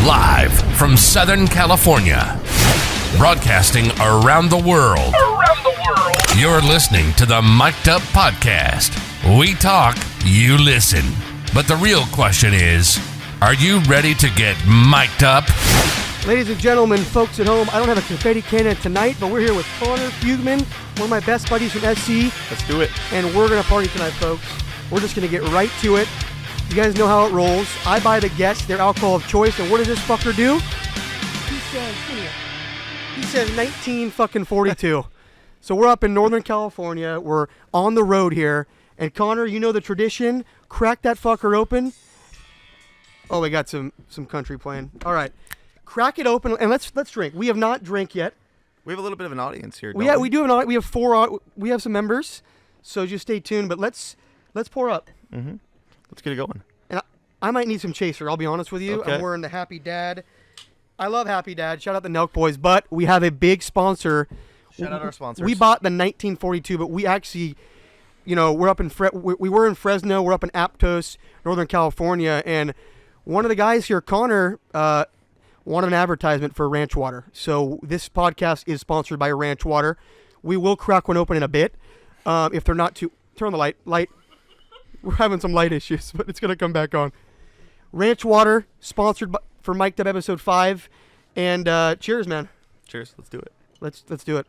Live from Southern California. Broadcasting around the world. You're listening to the Mic'd Up Podcast. We talk, you listen. But the real question is, are you ready to get mic'd up? Ladies and gentlemen, folks at home, I don't have a confetti cannon tonight, but we're here with Connor Fugman, one of my best buddies from SC. Let's do it. And we're going to party tonight, folks. We're just going to get right to it. You guys know how it rolls. I buy the guests their alcohol of choice, and what does this fucker do? He says 1942. So we're up in Northern California. We're on the road here. And Connor, you know the tradition. Crack that fucker open. Oh, we got some country playing. All right. Crack it open, and let's drink. We have not drank yet. We have a little bit of an audience here. We do have we have we have some members, so just stay tuned. But let's pour up. Mm-hmm. Let's get it going. And I might need some chaser. I'll be honest with you. Okay. I'm wearing the Happy Dad. I love Happy Dad. Shout out the Nelk Boys. But we have a big sponsor. Shout out our sponsors. We bought the 1942, but we actually, we're up in we were in Fresno. We're up in Aptos, Northern California, and one of the guys here, Connor, wanted an advertisement for Ranch Water. So this podcast is sponsored by Ranch Water. We will crack one open in a bit. If they're not too... Turn on the light. We're having some light issues, but it's going to come back on. Ranch Water, sponsored for Mic'd Up Episode 5. And cheers, man. Cheers. Let's do it. Let's do it.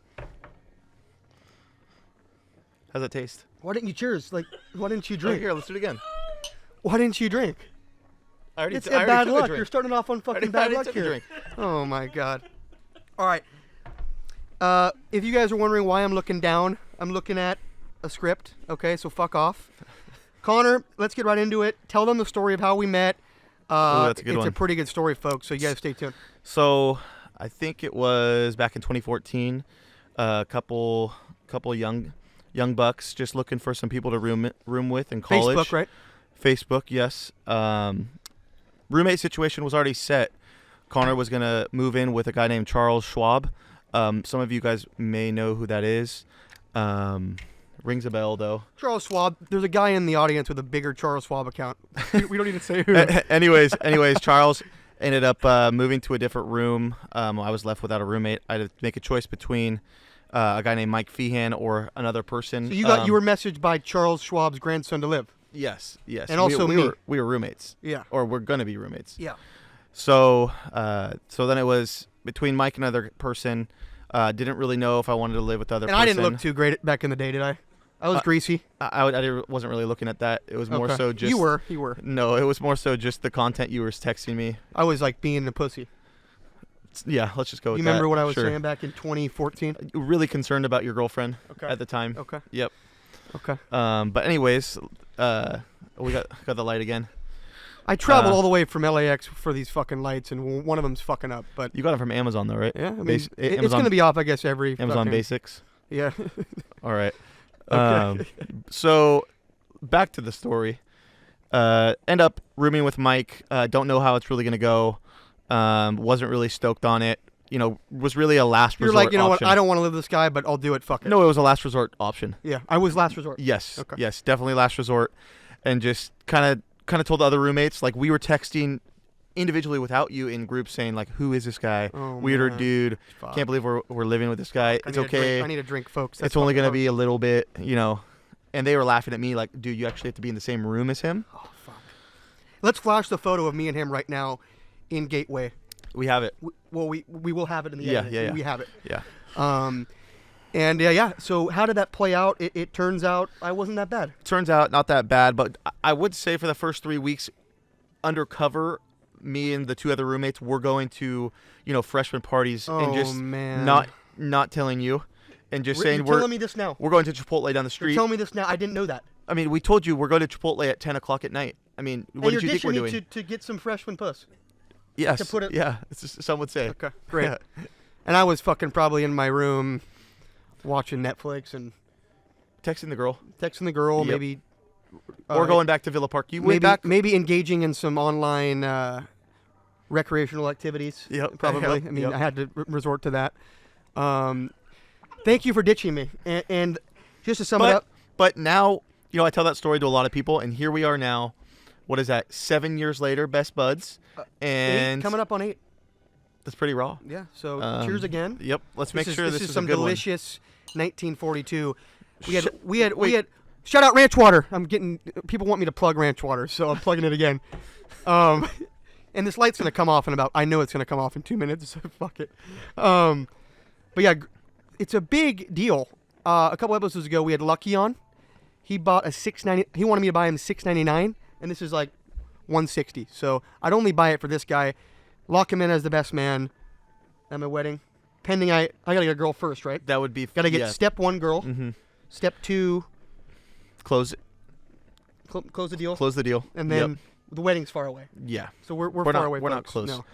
How's that taste? Why didn't you cheers? Why didn't you drink? Here, let's do it again. Why didn't you drink? It's bad luck. You're starting off on fucking bad luck here. Oh, my God. All right. If you guys are wondering why I'm looking down, I'm looking at a script. Okay, so fuck off. Connor, let's get right into it. Tell them the story of how we met. That's a good one. It's a pretty good story, folks, so you guys stay tuned. So I think it was back in 2014. A couple young bucks just looking for some people to room with in college. Facebook, right? Facebook, yes. Roommate situation was already set. Connor was going to move in with a guy named Charles Schwab. Some of you guys may know who that is. Rings a bell, though. Charles Schwab. There's a guy in the audience with a bigger Charles Schwab account. We don't need to say who. Anyways, Charles ended up moving to a different room. I was left without a roommate. I had to make a choice between a guy named Mike Feehan or another person. So you were messaged by Charles Schwab's grandson to live. Yes. And also me. We were roommates. Yeah. Or we're going to be roommates. Yeah. So then it was between Mike and another person. Didn't really know if I wanted to live with the other person. And I didn't look too great back in the day, did I? I was greasy. I wasn't really looking at that. It was more so just... You were. No, it was more so just the content you were texting me. I was being a pussy. Yeah, let's just go with that. You remember what I was saying back in 2014? Really concerned about your girlfriend at the time. Okay. Yep. Okay. But anyways, we got the light again. I traveled all the way from LAX for these fucking lights, and one of them's fucking up. But you got them from Amazon, though, right? Yeah. I mean, it's going to be off, I guess, every Amazon Basics. Yeah. All right. Okay. So back to the story. End up rooming with Mike. Don't know how it's really going to go. Wasn't really stoked on it. Was really a last resort option. You're like, what? I don't want to live with this guy, but I'll do it. Fuck it. No, it was a last resort option. Yeah, I was last resort. Yes. Okay. Yes, definitely last resort. And just kind of told the other roommates, we were texting individually without you in groups saying, who is this guy? Oh, Weirder man. Dude. Fuck. Can't believe we're living with this guy. It's okay. I need a drink, folks. It's only going to be a little bit, And they were laughing at me dude, you actually have to be in the same room as him? Oh, fuck. Let's flash the photo of me and him right now in Gateway. We have it. We will have it in the end. Yeah. We have it. Yeah. And yeah. So how did that play out? It turns out I wasn't that bad. Turns out not that bad, but I would say for the first 3 weeks, undercover, me and the two other roommates were going to, freshman parties and just not telling you, and just saying telling me this now. We're going to Chipotle down the street. You're telling me this now. I didn't know that. I mean, we told you we're going to Chipotle at 10 o'clock at night. I mean, what did you think we're doing? To get some freshman puss. Yes. To put it. Yeah. Some would say. Okay. Great. Yeah. And I was fucking probably in my room, watching Netflix and texting the girl. Yep. Maybe. Or going back to Villa Park. You went maybe, back. Maybe engaging in some online recreational activities. Yep. Probably. Yep. I mean, I had to resort to that. Thank you for ditching me. And just to sum it up. But now, I tell that story to a lot of people, and here we are now, What is that? 7 years later, best buds, and 8, coming up on 8. that's pretty raw. Yeah. So cheers again. Yep. Let's make sure this is is some a good delicious 1942. We had shout out Ranch Water. People want me to plug Ranch Water, so I'm plugging it again. And this light's gonna come off I know it's gonna come off in 2 minutes. So fuck it. But yeah, it's a big deal. A couple episodes ago, we had Lucky on. He bought a $6.90. He wanted me to buy him $6.99, and this is like $160. So I'd only buy it for this guy. Lock him in as the best man at my wedding. Pending I gotta get a girl first, right? That would be Gotta get step 1 girl. Mm-hmm. Step 2. Close it. Close the deal. Close the deal. And then the wedding's far away. Yeah. So we're far not, away. We're folks. not close. No.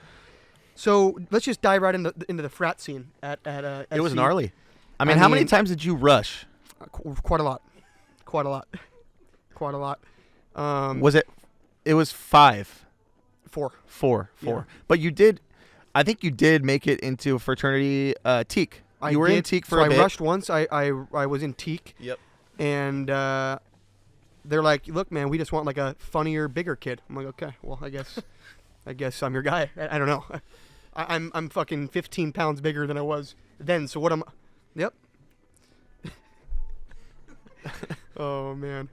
So let's just dive right into the frat scene at It was SC. gnarly. I mean, how many times did you rush? Quite a lot. Was it? It was 5. 4. 4. Yeah. But you did. I think you did make it into a fraternity teak. You were in teak for a bit. I rushed once. I was in teak. Yep. And they're like, look, man, we just want like a funnier, bigger kid. I'm like, okay, well, I guess I'm your guy. I don't know. I'm fucking 15 pounds bigger than I was then. So what am? Yep. Oh man,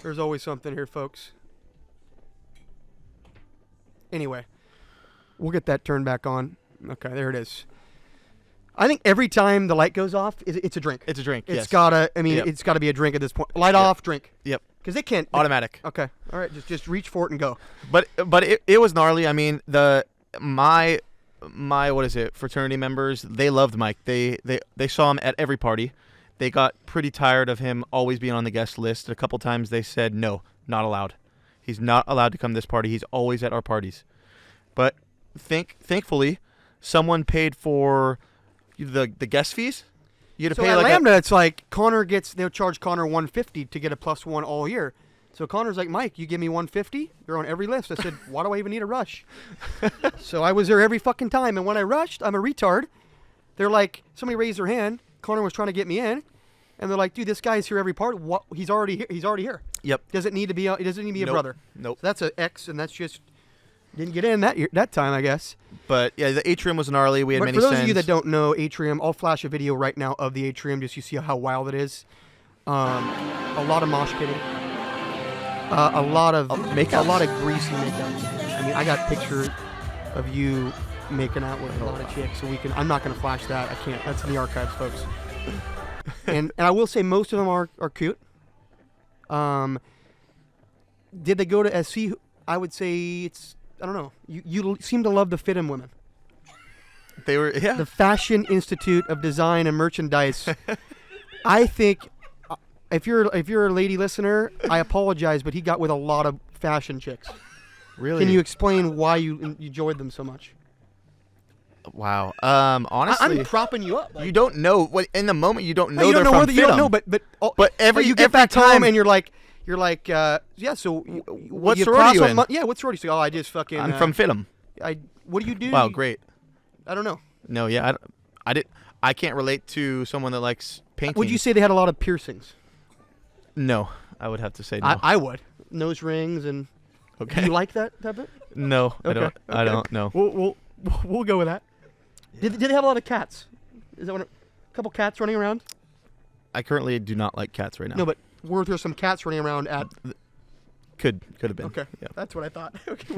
there's always something here, folks. Anyway, we'll get that turned back on. Okay, there it is. I think every time the light goes off, it's a drink. It's a drink. It's yes. gotta. I mean, it's gotta be a drink at this point. Light off, drink. Yep. Because they can't. Automatic. Okay. All right. Just reach for it and go. But it was gnarly. I mean, my what is it? Fraternity members, they loved Mike. They saw him at every party. They got pretty tired of him always being on the guest list. A couple times they said, no, not allowed. He's not allowed to come to this party. He's always at our parties. But thankfully, someone paid for the guest fees. You had to pay at like Lambda, it's like they'll charge Connor $150 to get a +1 all year. So Connor's like, Mike, you give me $150, you're on every list. I said, why do I even need a rush? So I was there every fucking time. And when I rushed, I'm a retard. They're like, somebody raised their hand. Connor was trying to get me in. And they're like, dude, this guy's here every part. What? He's already here. He's already here. Yep. Doesn't need to be. He doesn't need to be a brother. Nope. So that's an X, and that's just didn't get in that time, I guess. But yeah, the atrium was gnarly. We had many. For those of you that don't know Atrium, I'll flash a video right now of the Atrium, just so you see how wild it is. A lot of mosh pitting. A lot of makeouts. A lot of greasy makeouts. I mean, I got pictures of you making out with a lot of chicks, so I'm not gonna flash that. I can't. That's in the archives, folks. and I will say most of them are cute. Did they go to SC? I would say I don't know. You seem to love the FITM women. They were The Fashion Institute of Design and Merchandise. I think if you're a lady listener, I apologize, but he got with a lot of fashion chicks. Really? Can you explain why you enjoyed them so much? Wow. Honestly, I'm propping you up. You don't know what in the moment. You don't know you they're don't know from you don't FITM. know, but every you get every back time home and you're like, yeah. So what you sorority cross you on in? Yeah, what sorority? So, I just fucking. I'm from FITM. What do you do? Wow, great. I don't know. No, yeah, I can't relate to someone that likes painting. Would you say they had a lot of piercings? No, I would have to say no. I would. Nose rings and. Okay. Do you like that type of? No, Okay. I don't know. We'll go with that. Did they have a lot of cats? Is that a couple cats running around? I currently do not like cats right now. No, but were there some cats running around at? Could have been. Okay, Yeah. that's what I thought. Okay,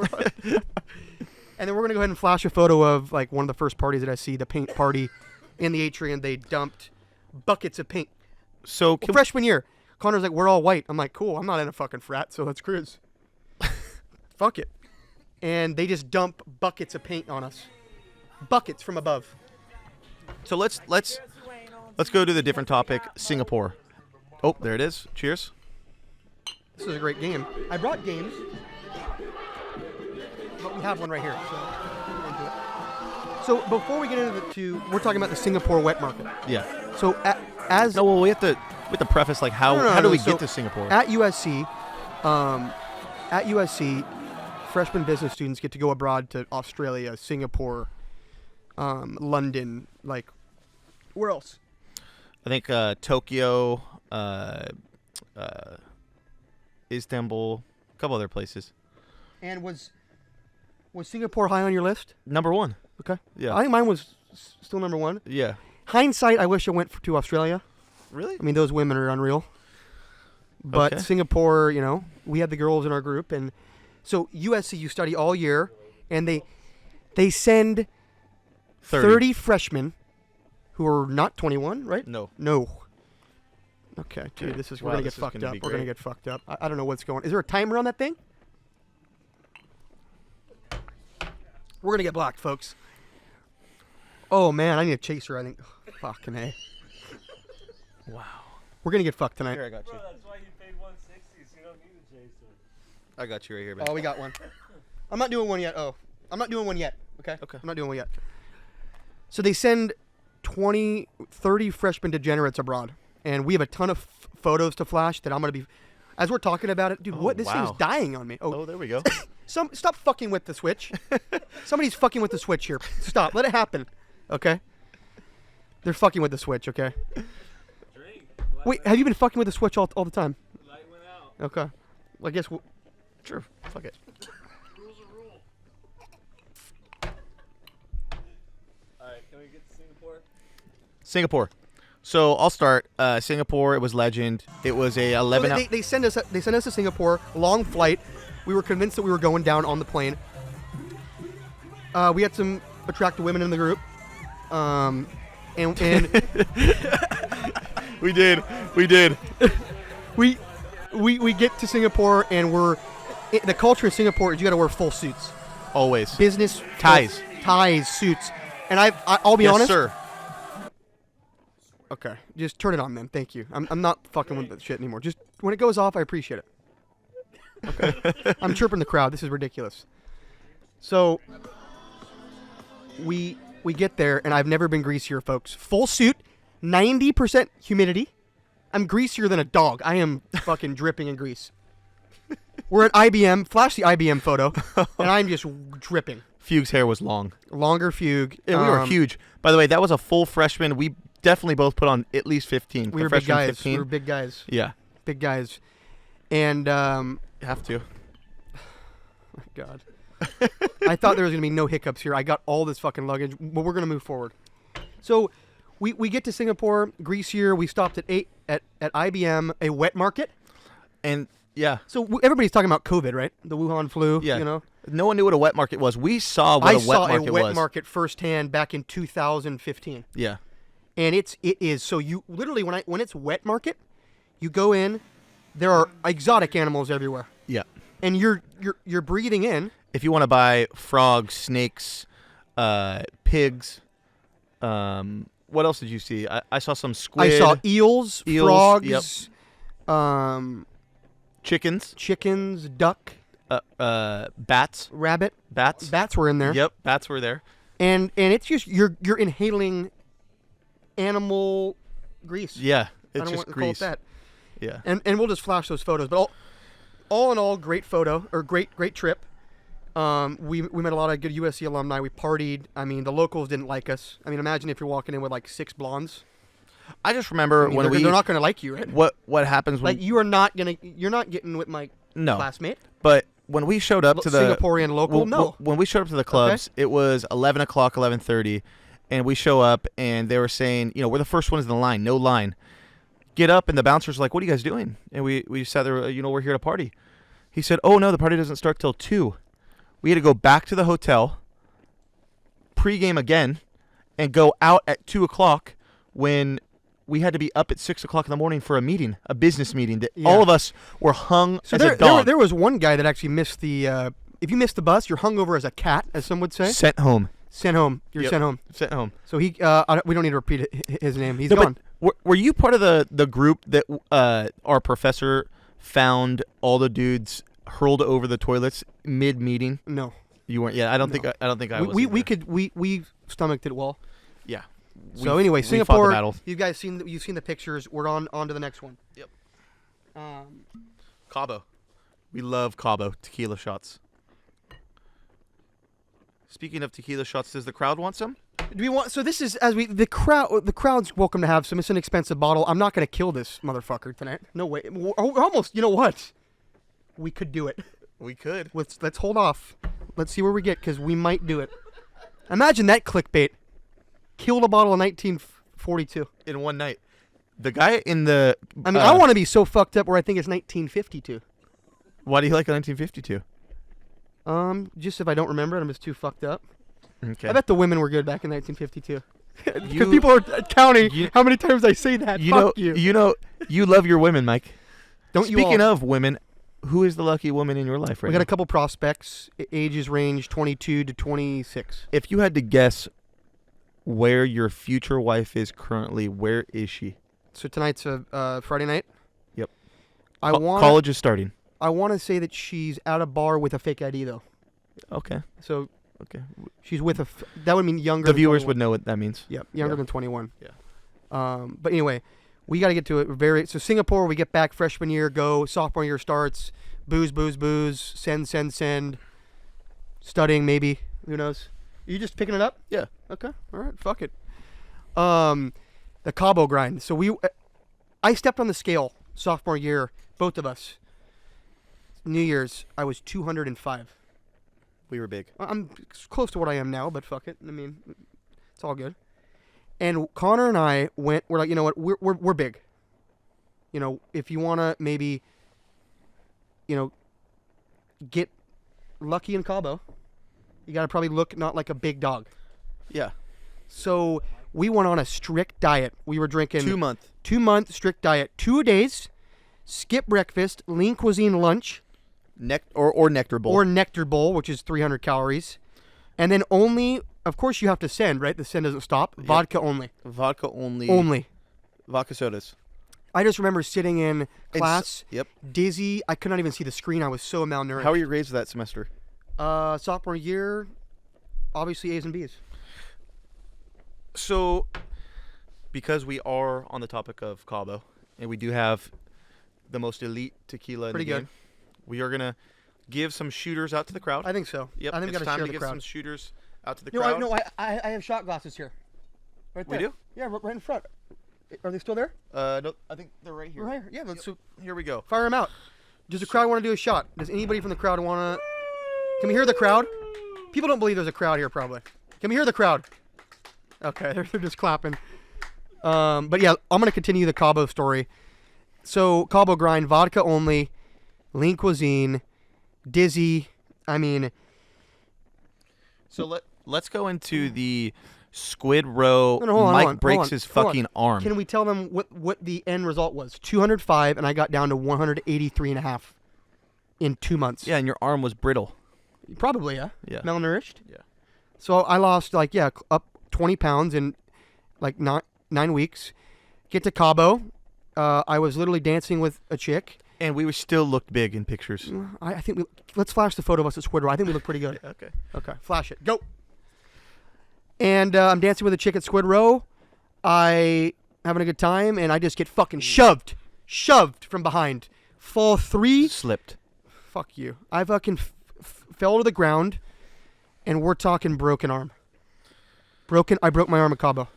and then we're gonna go ahead and flash a photo of like one of the first parties that I see, the paint party, in the atrium. They dumped buckets of paint. So Freshman year, Connor's like, we're all white. I'm like, cool. I'm not in a fucking frat, so let's cruise. Fuck it. And they just dump buckets of paint on us. Buckets from above. So let's go to the different topic. Singapore. Oh, there it is. Cheers. This is a great game. I brought games, but we have one right here. So we'll get into it. So before we get into we're talking about the Singapore wet market. Yeah. So as No, well, we have to preface like how do we get to Singapore? At USC, freshman business students get to go abroad to Australia, Singapore, London, like where else? I think Tokyo, Istanbul, a couple other places. And was Singapore high on your list? Number 1. Okay. Yeah. I think mine was still number 1. Yeah. Hindsight, I wish I went to Australia. Really? I mean, those women are unreal. But Okay. Singapore, we had the girls in our group, and so USC, you study all year, and they send 30 freshmen who are not 21, right? No. No. Okay, dude, we're Wow, gonna this get is fucked gonna up. be We're gonna great. get fucked up. I don't know what's going on. Is there a timer on that thing? We're gonna get blocked, folks. Oh man, I need a chaser. I think. Fucking A. Wow. We're gonna get fucked tonight. Here, I got you. Bro, that's why you paid 160, so you don't need a chaser. I got you right here, man. Oh, we got one. I'm not doing one yet. I'm not doing one yet. Okay. Okay. I'm not doing one yet. So they send 30 freshman degenerates abroad, and we have a ton of photos to flash that I'm gonna be. As we're talking about it, dude, Oh, what this wow. thing's dying on me. Oh, there we go. Stop fucking with the switch. Somebody's fucking with the switch here. Stop. Let it happen. Okay. They're fucking with the switch. Okay. Drink. Wait, have you been fucking with the switch all the time? Light went out. Okay. Well, I guess. Sure. Fuck it. Rules are rule. Alright, can we get to Singapore? Singapore. So I'll start. Singapore. It was legend. It was a 11. So they send us to Singapore. Long flight. We were convinced that we were going down on the plane. We had some attractive women in the group. And We did. We did. we get to Singapore, and the culture in Singapore is you got to wear full suits, Always. business Ties. suits. And I'll be Yes, honest. sir. Okay, just turn it on then. Thank you. I'm not fucking with that shit anymore. Just when it goes off, I appreciate it. Okay. I'm chirping the crowd. This is ridiculous. So we get there, and I've never been greasier, folks. Full suit, 90% humidity. I'm greasier than a dog. I am fucking dripping in grease. We're at IBM. Flash the IBM photo, and I'm just dripping. Fugue's hair was long. Longer fugue. Yeah, we were huge. By the way, that was a full freshman. We definitely both put on at least 15. We The were big freshman guys. 15. We were big guys. Yeah. Big guys. And Have to. my God. I thought there was going to be no hiccups here. I got all this fucking luggage, but we're going to move forward. So we get to Singapore, greasier. We stopped at IBM, a wet market. And yeah. So everybody's talking about COVID, right? The Wuhan flu, Yeah. you know? No one knew what a wet market was. We saw what I a wet saw market a wet was. market firsthand back in 2015. Yeah. And it is. So you literally, when it's wet market, you go in, there are exotic animals everywhere. Yeah. And you're breathing in. If you want to buy frogs, snakes, pigs, what else did you see? I saw some squid. I saw eels, frogs, yep. Chickens, chickens, duck, bats. rabbit. Bats. Bats were in there. Yep, bats were there. And it's just you're inhaling animal grease. Yeah, I it's don't just want to grease. call it that. Yeah. And we'll just flash those photos. But all in all, great photo or great trip. We met a lot of good USC alumni. We partied. I mean, the locals didn't like us. I mean, imagine if you're walking in with like 6 blondes. I just remember I mean, when they're not going to like you, right? what happens when Like you're not getting with my no. classmate. But when we showed up to the Singaporean local, no. When we showed up to the clubs, it was 11 o'clock, 11:30, and we show up and they were saying, we're the first ones in the line, no line. Get up, and the bouncer's like, "What are you guys doing?" And we sat there, we're here to party. He said, "Oh no, the party doesn't start till 2." We had to go back to the hotel, pregame again, and go out at 2 o'clock when we had to be up at 6 o'clock in the morning for a business meeting. That all of us were hung So as a dog. there was one guy that actually missed the. If you missed the bus, you're hung over as a cat, as some would say. Sent home. Sent home. You're Yep. sent home. Sent home. So we don't need to repeat his name. He's No, gone. but were you part of the group that our professor found all the dudes hurled over the toilets mid meeting? No. You weren't. Yeah, I don't No. think I was. We either. we stomached it well. Yeah. So anyway, we fought the Singapore. battle. You've seen the pictures. We're on to the next one. Yep. Um, Cabo. We love Cabo tequila shots. Speaking of tequila shots, does the crowd want some? do we want? So this is the crowd's welcome to have some. It's an expensive bottle. I'm not gonna kill this motherfucker tonight. No way. We're almost. You know what? We could do it. We could. Let's hold off. Let's see where we get, because we might do it. Imagine that clickbait. Killed a bottle of 1942. In one night. The guy in the... I mean, I want to be so fucked up where I think it's 1952. Why do you like 1952? Just if I don't remember it, I'm just too fucked up. Okay. I bet the women were good back in 1952. Because You- people are counting you- how many times I say that. Fuck you. You love your women, Mike. Don't you all? Speaking of women, who is the lucky woman in your life right We got now? a couple prospects. Ages range 22 to 26. If you had to guess where your future wife is currently, where is she? So tonight's a Friday night. Yep. College is starting. I want to say that she's at a bar with a fake ID though. Okay. So Okay. she's with that would mean younger. The than viewers 21. would know what that means. Yep, younger Yeah. than 21. Yeah. But anyway, we got to get to it. So Singapore, we get back freshman year, go. Sophomore year starts. Booze, booze, booze. Send. Studying maybe. Who knows? Are you just picking it up? Yeah. Okay. All right. Fuck it. The Cabo grind. So I stepped on the scale sophomore year, both of us. New Year's, I was 205. We were big. I'm close to what I am now, but fuck it. I mean, it's all good. And Connor and I we're like, you know what? We're big. You know, if you want to maybe, you know, get lucky in Cabo, you got to probably look not like a big dog. Yeah. So we went on a strict diet. We were drinking 2 month. 2 month strict diet, 2 days, skip breakfast, lean cuisine lunch, Or nectar bowl. or nectar bowl, which is 300 calories, and then only, of course, you have to send, right? The send doesn't stop. Yep. Vodka only. Vodka only. Only. Vodka sodas. I just remember sitting in class, Yep. dizzy. I could not even see the screen. I was so malnourished. How were your grades that semester? Sophomore year, obviously A's and B's. So, because we are on the topic of Cabo, and we do have the most elite tequila in Pretty the good. game, we are gonna give some shooters out to the crowd. I think so. Yep, I think we it's got to time share to the give crowd. some shooters out to the No, crowd. I have shot glasses here. Right We there. do? Yeah, right in front. Are they still there? No, I think they're right here. Right here. Yeah, let's Here we go. fire them out. Does the crowd want to do a shot? Does anybody from the crowd want to? Can we hear the crowd? People don't believe there's a crowd here, probably. Can we hear the crowd? Okay, they're just clapping. But yeah, I'm gonna continue the Cabo story. So Cabo grind, vodka only, lean cuisine, dizzy. I mean, So let's go into the Squid Row. No, hold on, Mike hold on, breaks hold on, his hold on. fucking arm. can we tell them what the end result was? 205, and I got down to 183 and a half in 2 months. Yeah, and your arm was brittle. Probably, yeah. Yeah. Malnourished. Yeah. So I lost up 20 pounds in like 9 weeks. Get to Cabo. I was literally dancing with a chick. And we still looked big in pictures. I think let's flash the photo of us at Squid Row. I think we look pretty good. Okay. Okay, flash it. Go. And I'm dancing with a chick at Squid Row. I having a good time, and I just get fucking shoved from behind. Fall 3. Slipped. Fuck you. I fucking fell to the ground, and we're talking broken arm. I broke my arm at Cabo.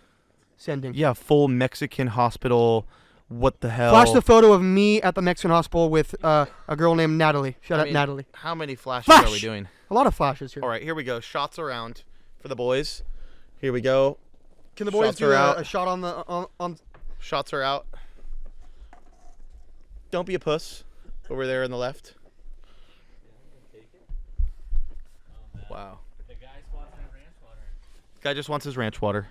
Sending. Yeah, full Mexican hospital. What the hell? Flash the photo of me at the Mexican hospital with a girl named Natalie. Shout out Natalie. How many flashes Flash! are we doing? A lot of flashes here. All right, here we go. Shots around for the boys. Here we go. Can the boys Shots do are out. a shot on the on? Shots are out. Don't be a puss. Over there on the left. Wow. The guy sponsoring ranch water. Guy just wants his ranch water.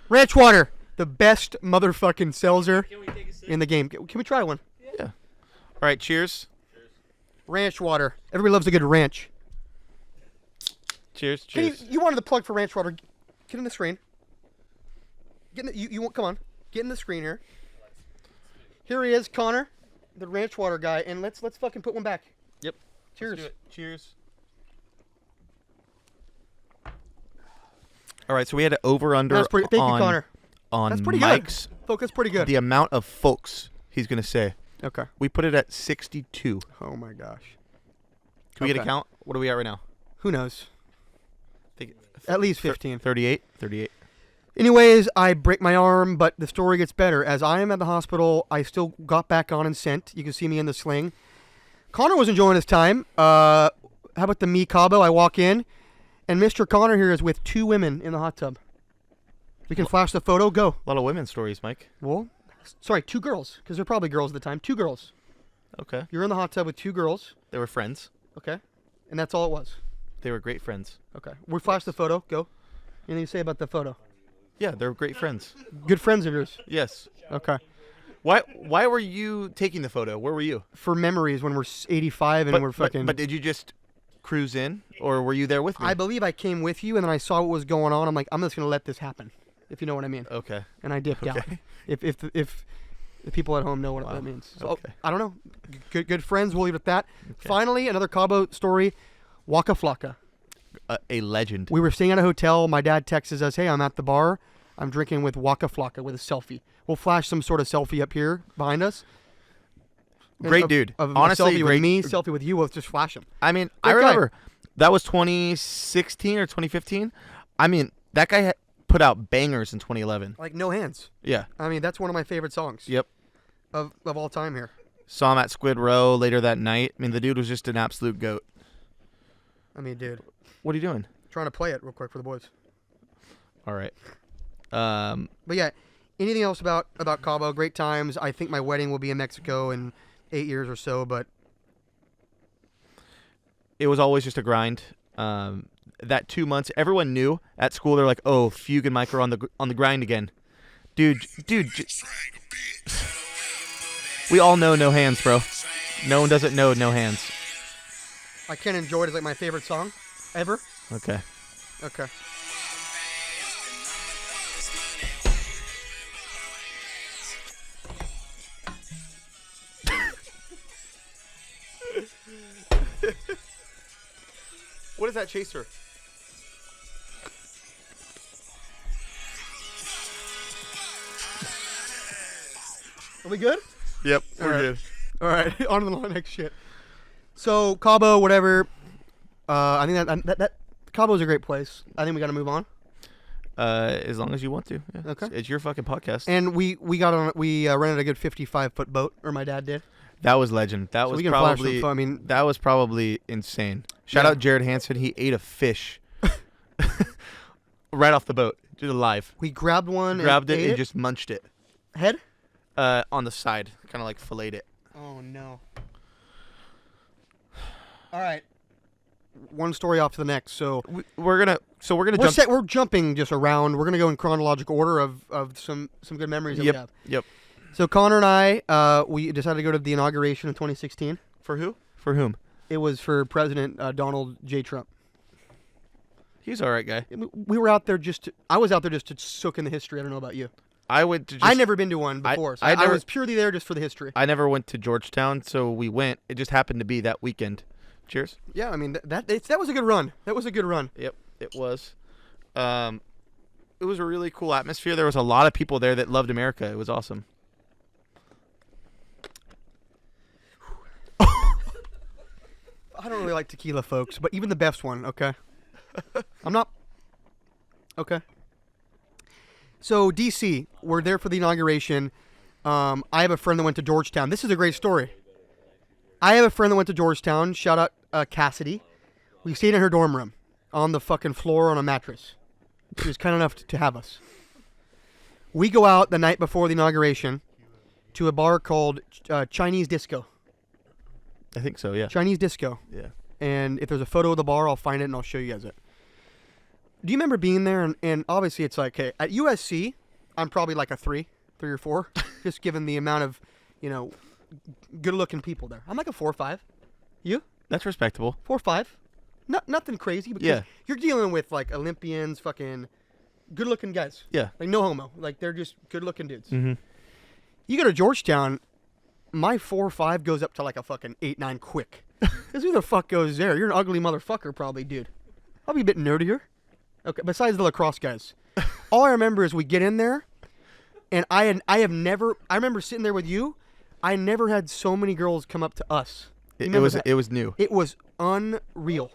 Ranch water, the best motherfucking seltzer Can we take a sip? in the game. Can we try one? Yeah. All right, cheers. Ranch water. Everybody loves a good ranch. Cheers. Can Cheers. you wanted to plug for ranch water? Get in the screen. Get in the, you want come on. Get in the screen here. Here he is, Connor, the ranch water guy, and let's fucking put one back. Yep. Cheers. Let's do it. Cheers. All right, so we had an over-under That's pretty. Thank on, you, Connor. on That's pretty Mike's, good. Folks, that's pretty good. the amount of folks he's going to say. Okay. We put it at 62. Oh my gosh. Can we get a Okay. count? What are we at right now? Who knows? Think- At least 15. 38? 38. Anyways, I break my arm, but the story gets better. As I am at the hospital, I still got back on and sent. You can see me in the sling. Connor was enjoying his time. how about the me Cabo? I walk in, and Mr. Connor here is with 2 women in the hot tub. We can flash the photo. Go. A lot of women's stories, Mike. Well, sorry, 2 girls, because they're probably girls at the time. 2 girls. Okay. You're in the hot tub with 2 girls. They were friends. Okay. And that's all it was. They were great friends. Okay. We flash the photo. Go. Anything to say about the photo? Yeah, they're great friends. Good friends of yours. Yes. Okay. Why were you taking the photo? Where were you? For memories when we're 85 and we're fucking... But did you just cruise in, or were you there with me? I believe I came with you, and then I saw what was going on. I'm like, I'm just going to let this happen, if you know what I mean. Okay. And I dipped out. Okay. If the people at home know what that means. So, Okay. I don't know. Good friends. We'll leave it at that. Okay. Finally, another Cabo story. Waka Flocka. A legend. We were staying at a hotel. My dad texts us, hey, I'm at the bar. I'm drinking with Waka Flocka with a selfie. We'll flash some sort of selfie up here behind us. Great dude. Of Honestly, a selfie great. with me, selfie with you. We'll just flash them. I mean, Great I guy. remember that was 2016 or 2015. I mean, that guy put out bangers in 2011. Like No Hands. Yeah. I mean, that's one of my favorite songs. Yep. Of all time here. Saw him at Squid Row later that night. I mean, the dude was just an absolute goat. I mean, dude. What are you doing? Trying to play it real quick for the boys. All right. But yeah, anything else about Cabo? Great times. I think my wedding will be in Mexico in 8 years or so, but It was always just a grind. That 2 months, everyone knew at school. They're like, "Oh, Fugue and Mike are on the grind again." Dude. We all know No Hands, bro. No one doesn't know No Hands. I Can't Enjoy It is like my favorite song ever. Okay. Okay. What is that chaser? Are we good? Yep, All right. All right, on to the next shit. So Cabo, whatever. I think that Cabo's a great place. I think we got to move on. As long as you want to. Yeah. Okay. It's your fucking podcast. And we rented a good 55-foot boat, or my dad did. That was legend. That So was we can flash probably. some I mean, That was probably insane. Shout Yeah. out Jared Hansen. He ate a fish right off the boat, just alive. we grabbed one, Grabbed and it ate and just munched it head. on the side, kind of like filleted it. Oh no. All right. One story off to the next. So We're gonna jump. we're jumping just around. We're gonna go in chronological order of some good memories that we have. Yep. So Connor and I, we decided to go to the inauguration of 2016. For who? For whom? It was for President Donald J. Trump. He's all right guy. We were out there I was out there just to soak in the history. I don't know about you. I went to. Just, I never been to one before. So I was purely there just for the history. I never went to Georgetown, so we went. It just happened to be that weekend. Cheers. Yeah, I mean that was a good run. That was a good run. Yep, it was. It was a really cool atmosphere. There was a lot of people there that loved America. It was awesome. I don't really like tequila, folks, but even the best one, okay? I'm not... Okay. So, D.C., we're there for the inauguration. I have a friend that went to Georgetown. This is a great story. I have a friend that went to Georgetown. Shout out Cassidy. We stayed in her dorm room on the fucking floor on a mattress. She was kind enough to have us. We go out the night before the inauguration to a bar called Chinese Disco. I think so. Yeah. Chinese Disco. Yeah. And if there's a photo of the bar, I'll find it and I'll show you guys it. Do you remember being there? And obviously it's like, hey, at USC, I'm probably like a 3 or 4, just given the amount of, good-looking people there. I'm like a 4 or 5. You? That's respectable. 4 or 5. Nothing crazy, because Yeah. you're dealing with like Olympians, fucking good-looking guys. Yeah. Like no homo. Like they're just good-looking dudes. Mm-hmm. You go to Georgetown, my 4 or 5 goes up to like a fucking 8, 9 quick. Because who the fuck goes there? You're an ugly motherfucker probably, dude. I'll be a bit nerdier. Okay, besides the lacrosse guys. All I remember is we get in there, and I remember sitting there with you. I never had so many girls come up to us. You It remember was that? it was new. It was unreal.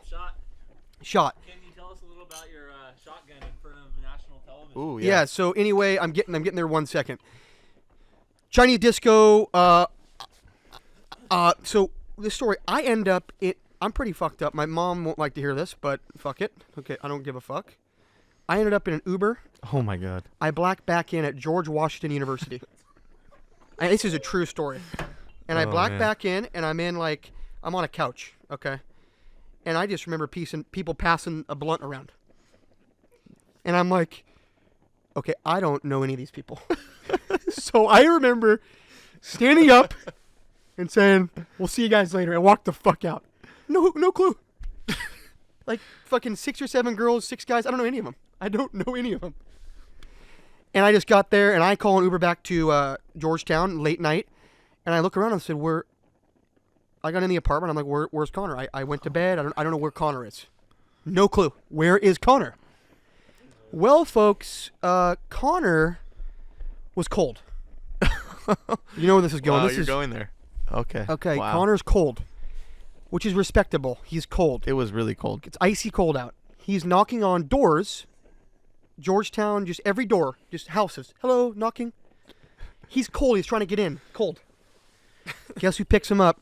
Shot. Can you tell us a little about your shotgun in front of national television? Ooh, Yeah. So anyway, I'm getting there 1 second. Chinese Disco. So this story, I I'm pretty fucked up. My mom won't like to hear this, but fuck it. Okay, I don't give a fuck. I ended up in an Uber. Oh my God. I blacked back in at George Washington University. And this is a true story. And I blacked back in, and I'm on a couch, okay? And I just remember people passing a blunt around. And I'm like, okay, I don't know any of these people. So I remember standing up and saying, we'll see you guys later, and walk the fuck out. No clue. Like fucking 6 or 7 girls, 6 guys. I don't know any of them. I don't know any of them. And I just got there, and I call an Uber back to Georgetown late night, and I look around and said, I got in the apartment. I'm like, where's Connor? I went to bed. I don't know where Connor is. No clue. Where is Connor? Well, folks, Connor was cold. You know where this is going. Wow, this you're is going there. Okay. Okay, Wow. Connor's cold, which is respectable. He's cold. It was really cold. It's icy cold out. He's knocking on doors. Georgetown, just every door, just houses. Hello, knocking. He's cold. He's trying to get in. Cold. Guess who picks him up?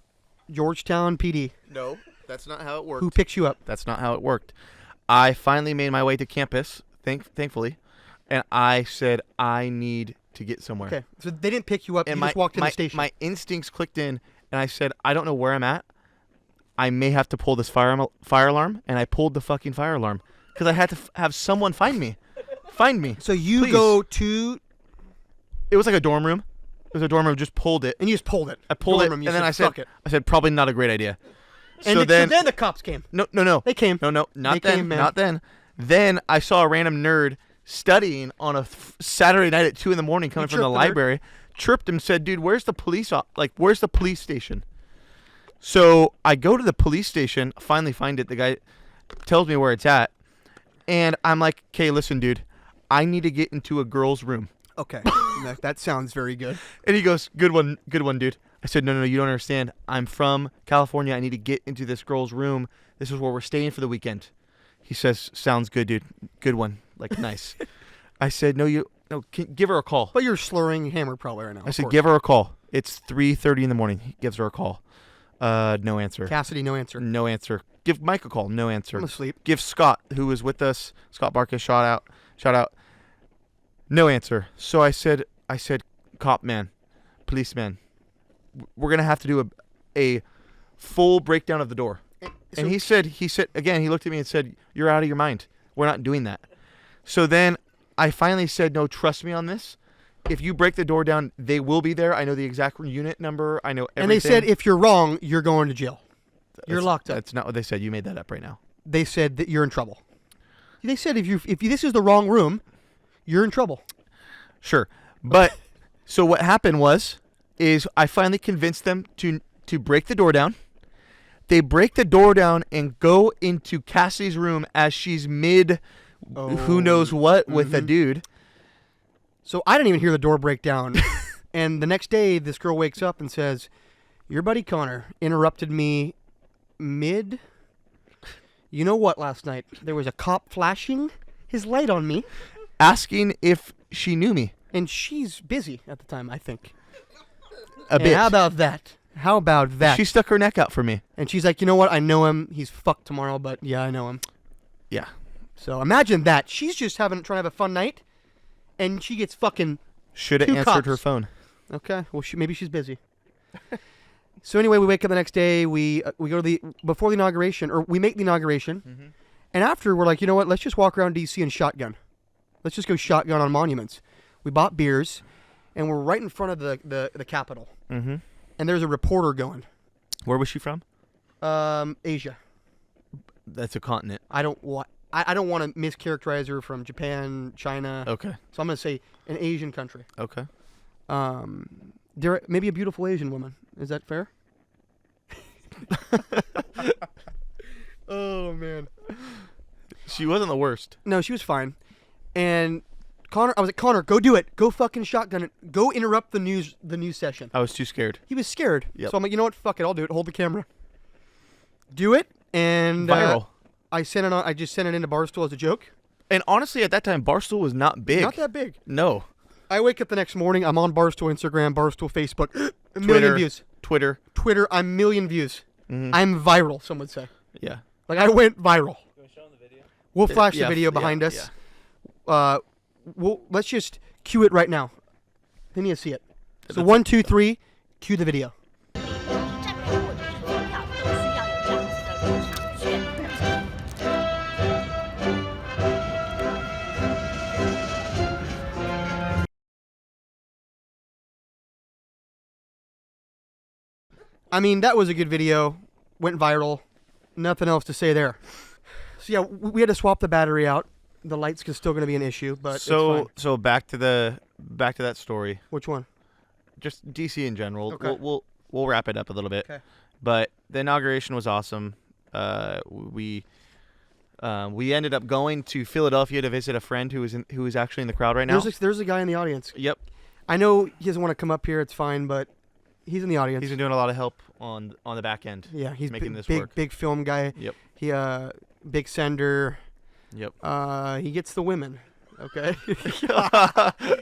Georgetown PD. No, that's not how it worked. Who picks you up? That's not how it worked. I finally made my way to campus, thankfully, and I said, I need to get somewhere. Okay, so they didn't pick you up. And you just walked in the station. My instincts clicked in, and I said, I don't know where I'm at. I may have to pull this fire alarm, and I pulled the fucking fire alarm because I had to have someone find me. Find me. So you please. go to... It was like a dorm room. It was a dorm room. Just pulled it. And you just pulled it. I pulled Dorm it, room, you and then said, "Fuck it." I said, probably not a great idea. And So then the cops came. No. They came. No, not They then. came, man. Not then. Then I saw a random nerd studying on a Saturday night at 2 a.m. coming from the tripped the nerd? library. Tripped him, said, "Dude, where's the police? Where's the police station?" So I go to the police station. Finally find it. The guy tells me where it's at, and I'm like, "Okay, listen, dude, I need to get into a girl's room." Okay, that sounds very good. And he goes, good one, dude. I said, no, you don't understand. I'm from California. I need to get into this girl's room. This is where we're staying for the weekend. He says, sounds good, dude. Good one. Like, nice. I said, no, give her a call. But you're slurring Hammer probably right now. I said, give her a call. It's 3:30 in the morning. He gives her a call. No answer. Cassidy, no answer. No answer. Give Mike a call. No answer. I'm asleep. Give Scott, who was with us, Scott Barkas, shout out. No answer. So I said, cop man, policeman, we're going to have to do a full breakdown of the door. And he said, again, he looked at me and said, you're out of your mind. We're not doing that. So then I finally said, no, trust me on this. If you break the door down, they will be there. I know the exact unit number. I know everything. And they said, if you're wrong, you're going to jail. You're locked up. That's not what they said. You made that up right now. They said that you're in trouble. They said if this is the wrong room, you're in trouble. Sure. But so what happened is I finally convinced them to break the door down. They break the door down and go into Cassie's room as she's who knows what with a dude. So I didn't even hear the door break down. And the next day, this girl wakes up and says, your buddy Connor interrupted me mid... You know what, last night? There was a cop flashing his light on me. Asking if she knew me. And she's busy at the time, I think. A bit. How about that? She stuck her neck out for me. And she's like, you know what? I know him. He's fucked tomorrow, but yeah, I know him. Yeah. So imagine that. She's just trying to have a fun night, and she gets fucking Should have 2 answered cops. her phone. Okay. Well, maybe she's busy. So anyway, we wake up the next day. We go to before the inauguration, or we make the inauguration, and after we're like, you know what? Let's just walk around DC and shotgun. Let's just go shotgun on monuments. We bought beers, and we're right in front of the Capitol. Mm-hmm. And there's a reporter going. Where was she from? Asia. That's a continent. I don't want to mischaracterize her from Japan, China. Okay. So I'm going to say an Asian country. Okay. Maybe a beautiful Asian woman. Is that fair? Oh, man. She wasn't the worst. No, she was fine. And I was like, Connor, go do it. Go fucking shotgun it. Go interrupt the news session. I was too scared. He was scared. Yep. So I'm like, you know what? Fuck it. I'll do it. Hold the camera. Do it. And Viral. I just sent it into Barstool as a joke. And honestly, at that time, Barstool was not big. Not that big. No. I wake up the next morning. I'm on Barstool Instagram, Barstool Facebook. A million views. Twitter. I'm million views. I'm viral, some would say. Yeah. Like, I went viral. Can we show them the video? We'll flash Yeah, the video yeah, behind us. yeah. Let's just cue it right now. They need to see it. So 1, 2, 3, cue the video. 站员或者是投票都需要有这样子的入场券。 I mean, that was a good video. Went viral. Nothing else to say there. So yeah, we had to swap the battery out. The light's still going to be an issue, but it's fine. So back to that story. Which one? Just DC in general. Okay. We'll wrap it up a little bit. Okay. But the inauguration was awesome. We ended up going to Philadelphia to visit a friend who is actually in the crowd right now. There's a guy in the audience. Yep. I know he doesn't want to come up here. It's fine, but he's in the audience. He's been doing a lot of help on the back end. Yeah, he's making big, this big, work. big film guy. Yep. He big sender. Yep. He gets the women. Okay.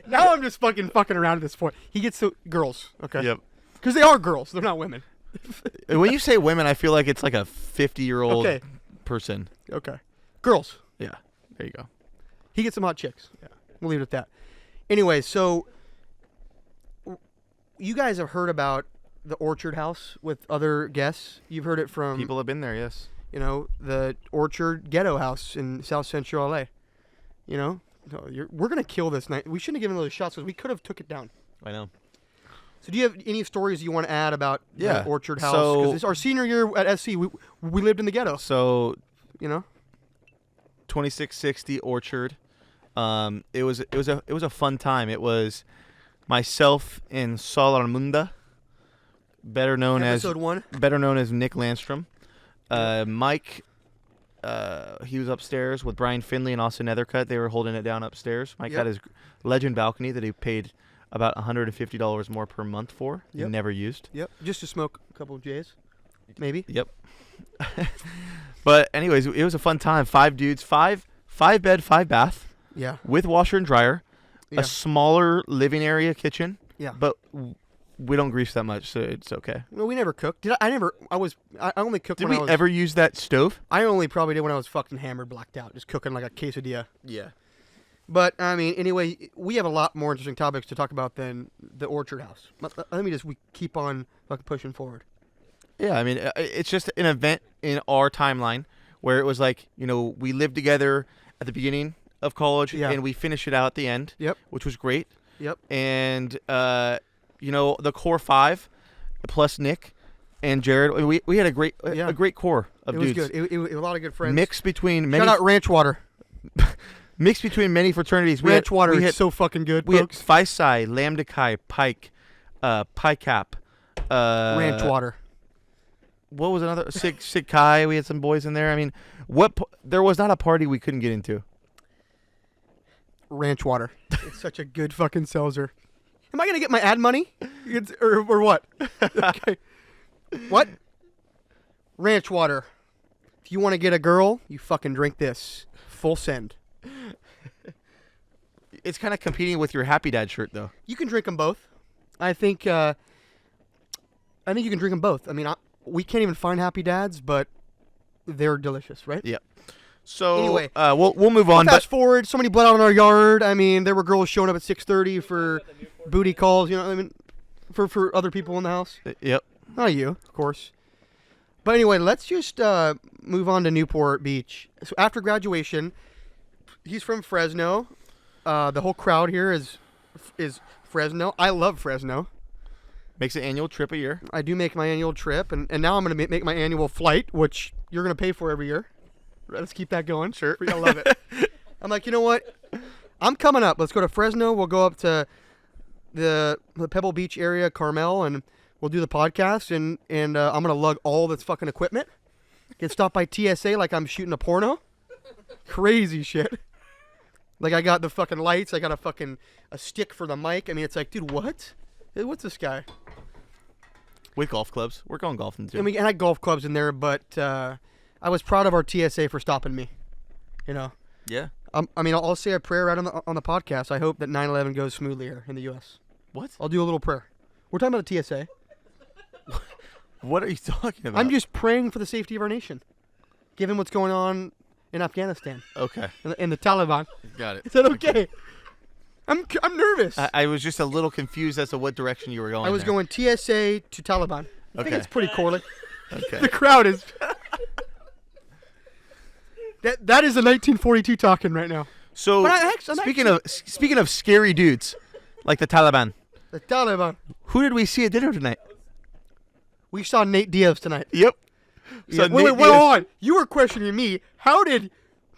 Now I'm just fucking around at this point. He gets the girls. Okay. Yep. Because they are girls. They're not women. When you say women, I feel like it's like a 50-year-old Okay. person. Okay. Girls. Yeah. There you go. He gets some hot chicks. Yeah. We'll leave it at that. Anyway, so you guys have heard about the Orchard House with other guests. You've heard it from People have been there, yes. the Orchard Ghetto House in South Central LA. We're gonna kill this night. We shouldn't have given those shots because we could have took it down. I know. So do you have any stories you want to add about Yeah. the Orchard House? So- Because it's our senior year at SC. We lived in the ghetto. So 2660 Orchard. It was a fun time. It was myself and Sol Armunda, better known Episode 1. as Nick Landstrom. Mike, he was upstairs with Brian Finley and Austin Nethercutt. They were holding it down upstairs. Mike had his legend balcony that he paid about $150 more per month for. Yep. And never used. Yep. Just to smoke a couple of J's. Maybe. Yep. But anyways, it was a fun time. 5 dudes, five bed, 5 bath. Yeah. With washer and dryer. Yeah. A smaller living area kitchen. Yeah. But we don't grease that much, so it's okay. Well, we never cooked. Did I only cooked Did when we I was... ever use that stove? I only probably did when I was fucking hammered, blacked out, just cooking like a quesadilla. Yeah. But, I mean, anyway, we have a lot more interesting topics to talk about than the Orchard House. Let me we keep on fucking pushing forward. Yeah, I mean, it's just an event in our timeline where it was like, we lived together at the beginning of college and we finished it out at the end. Yep. Which was great. Yep. And, the core 5 plus Nick and Jared, we had a great core of dudes. It was good. It was a lot of good friends. Mixed between many... Shout out Ranch Water. Mixed between many fraternities. Ranch Water is so fucking good, we folks. had Phi Psi, Lambda Chi, Pike, Pi Cap. Ranch Water. What was another? Sig Chi. We had some boys in there. I mean, there was not a party we couldn't get into. Ranch Water. It's such a good fucking seltzer. Am I going to get my ad money? Or what? Okay. What? Ranch Water. If you want to get a girl, you fucking drink this. Full send. It's kind of competing with your Happy Dad shirt, though. You can drink them both. I think you can drink them both. I mean, we can't even find Happy Dads, but they're delicious, right? Yeah. So Anyway, we'll move on. Fast forward. Somebody bled out in our yard. I mean, there were girls showing up at 6:30 for booty calls. I mean, for other people in the house. Yep. Not you, of course. But anyway, let's just move on to Newport Beach. So after graduation, he's from Fresno. The whole crowd here is Fresno. I love Fresno. Makes an annual trip a year. I do make my annual trip, and now I'm going to make my annual flight, which you're going to pay for every year. Let's keep that going. Sure. I love it. I'm like, you know what? I'm coming up. Let's go to Fresno. We'll go up to the Pebble Beach area, Carmel, and we'll do the podcast, and I'm going to lug all this fucking equipment. Get stopped by TSA like I'm shooting a porno. Crazy shit. Like, I got the fucking lights. I got a stick for the mic. I mean, it's like, dude, what? What's this guy? With golf clubs. We're going golfing, too. I mean, I had golf clubs in there, but I was proud of our TSA for stopping me. Yeah. I mean, I'll say a prayer right on the podcast. I hope that 9/11 goes smoothly here in the U.S. What? I'll do a little prayer. We're talking about the TSA. What are you talking about? I'm just praying for the safety of our nation, given what's going on in Afghanistan Okay. and the Taliban. Got it. Is that okay? I'm nervous. I was just a little confused as to what direction you were going. I was there. going TSA to Taliban. I think Okay. it's pretty correlated. Okay. The crowd is. That is a 1942 talking right now. So But I'm speaking of scary dudes, like the Taliban, The Taliban. who did we see at dinner tonight? We saw Nate Diaz tonight. Yep. Yeah. Wait, hold on. You were questioning me. How did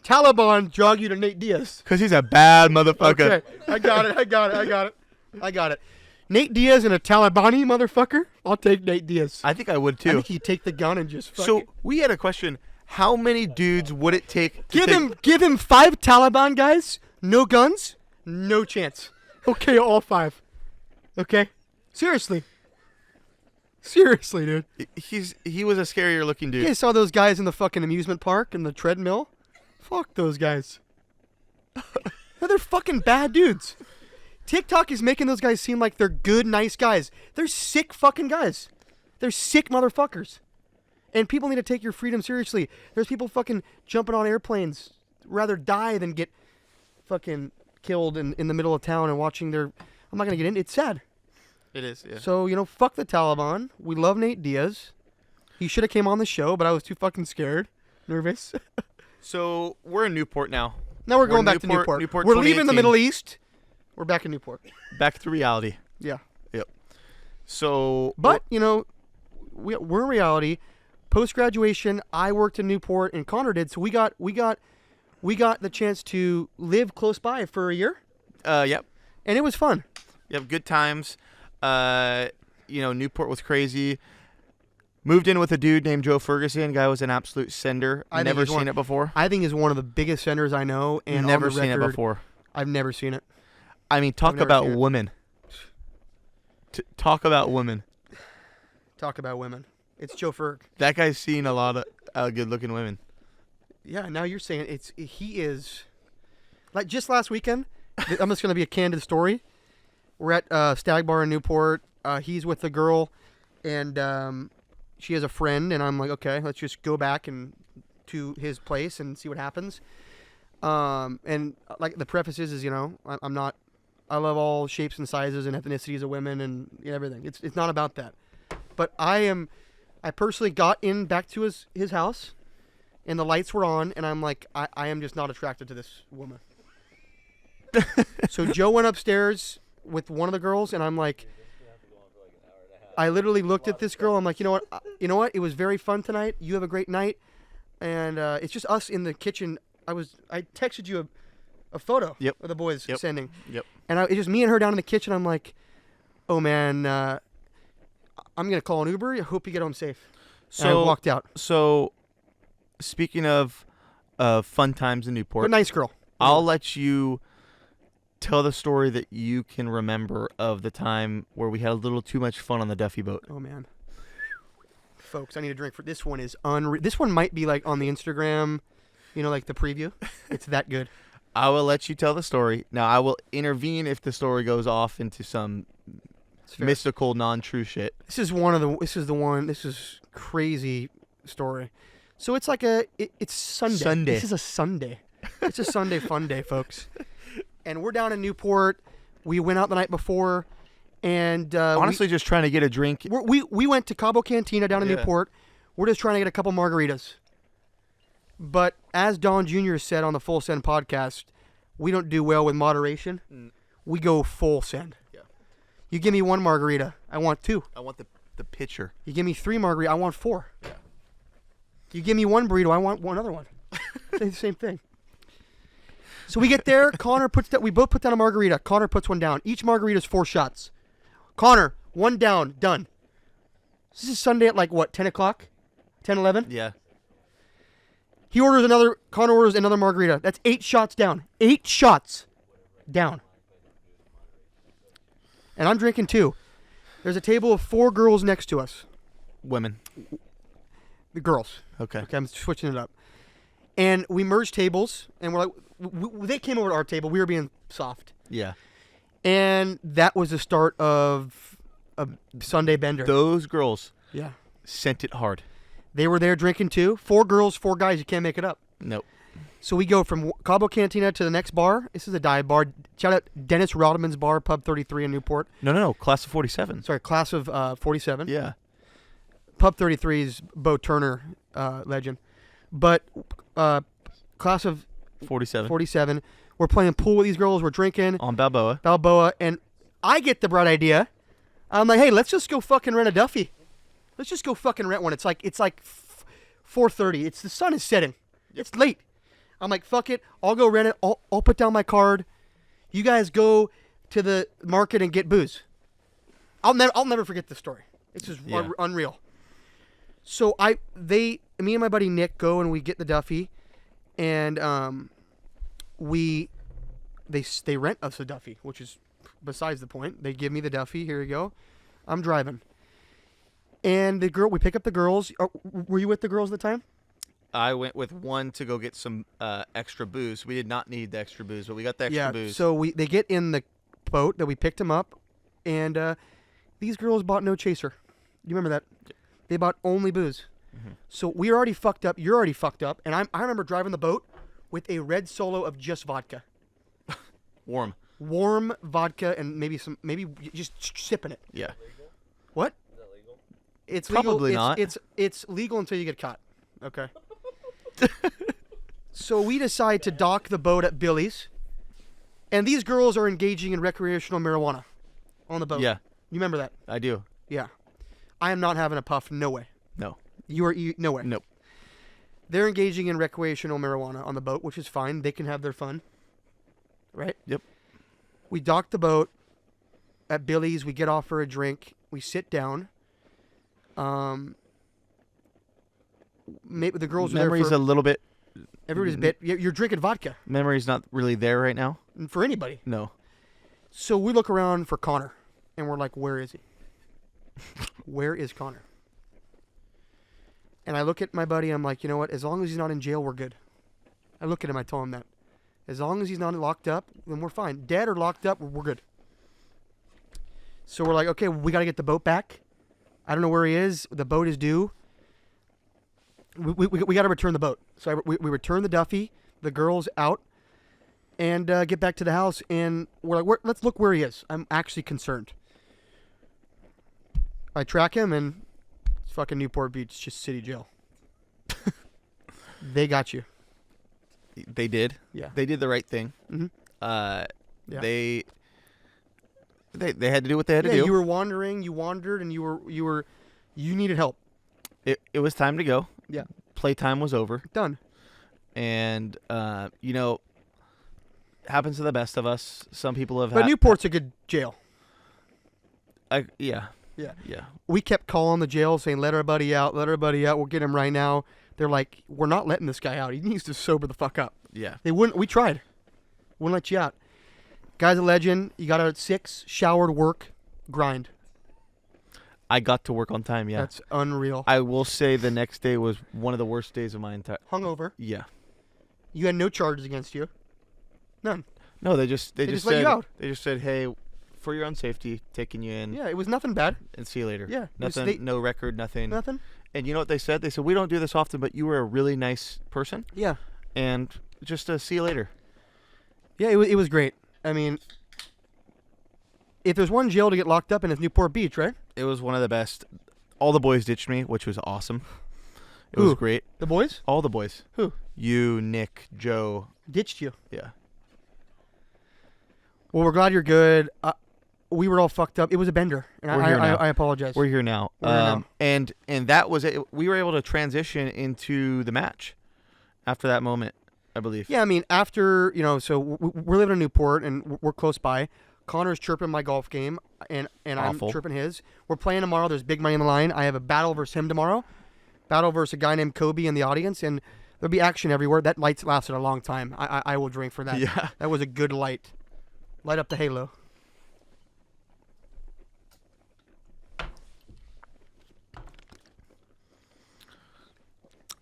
Taliban jog you to Nate Diaz? Because he's a bad motherfucker. Okay, I got it. Nate Diaz and a Talibani motherfucker? I'll take Nate Diaz. I think I would I too. think he'd take the gun and just fuck So it. we had a question. How many dudes would it take to Give him 5 Taliban guys, no guns, no chance. Okay, all 5. Okay? Seriously, dude. He was a scarier looking dude. You guys saw those guys in the fucking amusement park and the treadmill? Fuck those guys. They're fucking bad dudes. TikTok is making those guys seem like they're good, nice guys. They're sick fucking guys. They're sick motherfuckers. And people need to take your freedom seriously. There's people fucking jumping on airplanes, rather die than get fucking killed in the middle of town and watching their... I'm not going to get in. It's sad. It is, yeah. So, fuck the Taliban. We love Nate Diaz. He should have came on the show, but I was too fucking scared. Nervous. So we're in Newport now. Now we're going back to Newport. We're leaving the 2018. Middle East. We're back in Newport. Back to reality. Yeah. Yep. So, But, we're in reality. Post-graduation, I worked in Newport and Connor did, so we got the chance to live close by for a year, yep. and it was fun. Yep, good times. Newport was crazy. Moved in with a dude named Joe Ferguson. Guy was an absolute sender. I think Never he's seen it before. I think is one of the biggest senders I know, and Never on the seen record, it before. I've never seen it. I mean, talk never about seen it. women. Talk about women. Talk about women. It's Joe Ferg. That guy's seen a lot of good-looking women. Yeah, now you're saying he is like just last weekend. I'm just gonna be a candid story. We're at Stag Bar in Newport. He's with the girl, and she has a friend. And I'm like, okay, let's just go back and to his place and see what happens. And like the preface is I'm not. I love all shapes and sizes and ethnicities of women and everything. It's not about that. But I personally got in back to his house, and the lights were on, and I'm like, I am just not attracted to this woman. So Joe went upstairs with one of the girls, and I'm like, I literally looked at this girl. I'm like, you know what? It was very fun tonight. You have a great night, and it's just us in the kitchen. I texted you a photo Yep. of the boys Yep. sending, Yep. and it's just me and her down in the kitchen. I'm like, oh man, I'm gonna call an Uber. I hope you get home safe. And I walked out. So, speaking of fun times in Newport, But nice girl. I'll let you tell the story that you can remember of the time where we had a little too much fun on the Duffy boat. Oh man, folks, I need a drink for this one. Is unreal. This one might be like on the Instagram, like the preview. It's that good. I will let you tell the story. Now, I will intervene if the story goes off into some It's fair. mystical, non-true shit. This is crazy story. So it's like it's Sunday. Sunday. This is a Sunday. It's a Sunday fun day, folks. And we're down in Newport. We went out the night before, and Honestly, just trying to get a drink. we went to Cabo Cantina down in Yeah. Newport. We're just trying to get a couple margaritas. But as Don Jr. said on the Full Send podcast, we don't do well with moderation. We go full send. Yeah. You give me one margarita, I want 2. I want the pitcher. You give me 3 margarita, I want 4. Yeah. You give me 1 burrito, I want another one. It's the same thing. So we get there. Connor we both put down a margarita. Connor puts one down. Each margarita is 4 shots. Connor, 1 down, done. This is Sunday at like what, 10 o'clock? 10, 11? Yeah. Connor orders another margarita. That's 8 shots down. 8 shots down. And I'm drinking 2. There's a table of 4 girls next to us. Women. The girls. Okay. Okay, I'm switching it up. And we merged tables, and we're like, they came over to our table. We were being soft. Yeah. And that was the start of a Sunday bender. Those girls. Yeah. Sent it hard. They were there drinking too. 4 girls, 4 guys. You can't make it up. Nope. So we go from Cabo Cantina to the next bar. This is a dive bar. Shout out Dennis Rodman's Bar, Pub 33 in Newport. No. Class of 47. Sorry, class of 47. Yeah. Pub 33 is Bo Turner, legend. But class of 47. We're playing pool with these girls. We're drinking. On Balboa. And I get the bright idea. I'm like, hey, let's just go fucking rent a Duffy. Let's just go fucking rent one. It's like 4:30. The sun is setting. It's late. I'm like, fuck it. I'll go rent it. I'll put down my card. You guys go to the market and get booze. I'll never forget this story. It's just unreal. So me and my buddy Nick go and we get the Duffy, and they rent us a Duffy, which is besides the point. They give me the Duffy. Here you go. I'm driving. And we pick up the girls. Were you with the girls at the time? I went with one to go get some extra booze. We did not need the extra booze, but we got the extra booze. So they get in the boat that we picked them up, and these girls bought no chaser. You remember that? Yeah. They bought only booze. Mm-hmm. So we're already fucked up. You're already fucked up. And I remember driving the boat with a red Solo of just vodka. Warm vodka and maybe just sipping it. Yeah. What? Is that legal? It's Probably legal. not. It's legal until you get caught. Okay. So we decide to dock the boat at Billy's, and these girls are engaging in recreational marijuana on the boat. Yeah. You remember that? I do. Yeah. I am not having a puff. No way. No. No way. Nope. They're engaging in recreational marijuana on the boat, which is fine. They can have their fun. Right? Yep. We dock the boat at Billy's. We get off for a drink. We sit down. Maybe the girls Memory's are there a little bit. everybody's bit. You're drinking vodka. Memory's not really there right now. For anybody. No. So we look around for Connor, and we're like, where is he? Where is Connor? And I look at my buddy, and I'm like, you know what? As long as he's not in jail, we're good. I look at him, I tell him that. As long as he's not locked up, then we're fine. Dead or locked up, we're good. So we're like, okay, we got to get the boat back. I don't know where he is. The boat is due. We got to return the boat. So we return the Duffy, the girls out, and get back to the house. And we're like, let's look where he is. I'm actually concerned. I track him, and it's fucking Newport Beach, just city jail. They got you. They did. Yeah. They did the right thing. Mm-hmm. Yeah. They had to do what they had to do. You were wandering. You wandered, and you needed help. It was time to go. Yeah. Playtime was over. Done. And happens to the best of us. Some people have. But Newport's a good jail. Yeah. Yeah. Yeah. We kept calling the jail saying, let our buddy out. Let our buddy out. We'll get him right now. They're like, we're not letting this guy out. He needs to sober the fuck up. Yeah. They wouldn't. We tried. Wouldn't let you out. Guy's a legend. You got out at 6, showered, work, grind. I got to work on time, yeah. That's unreal. I will say the next day was one of the worst days of my entire... Hungover. Yeah. You had no charges against you. None. No, they just just said, let you out. They just said, hey, for your own safety, taking you in. Yeah, it was nothing bad. And see you later. Yeah. Nothing, no record, nothing. Nothing. And you know what they said? They said, we don't do this often, but you were a really nice person. Yeah. And just see you later. Yeah, it was great. I mean, if there's one jail to get locked up in, it's Newport Beach, right? It was one of the best. All the boys ditched me, which was awesome. It Who? was great. The boys? All the boys. Who? You, Nick, Joe. Ditched you. Yeah. Well, we're glad you're good. We were all fucked up. It was a bender, and We're here now. I apologize. We're here now. We're here now. And that was it. We were able to transition into the match after that moment, I believe. Yeah, I mean, after, so we're living in Newport, and we're close by. Connor's chirping my golf game, and I'm Awful. chirping his. We're playing tomorrow. There's big money in the line. I have a battle versus him tomorrow. Battle versus a guy named Kobe in the audience, and there'll be action everywhere. That light lasted a long time. I will drink for that. Yeah. That was a good light. Light up the halo.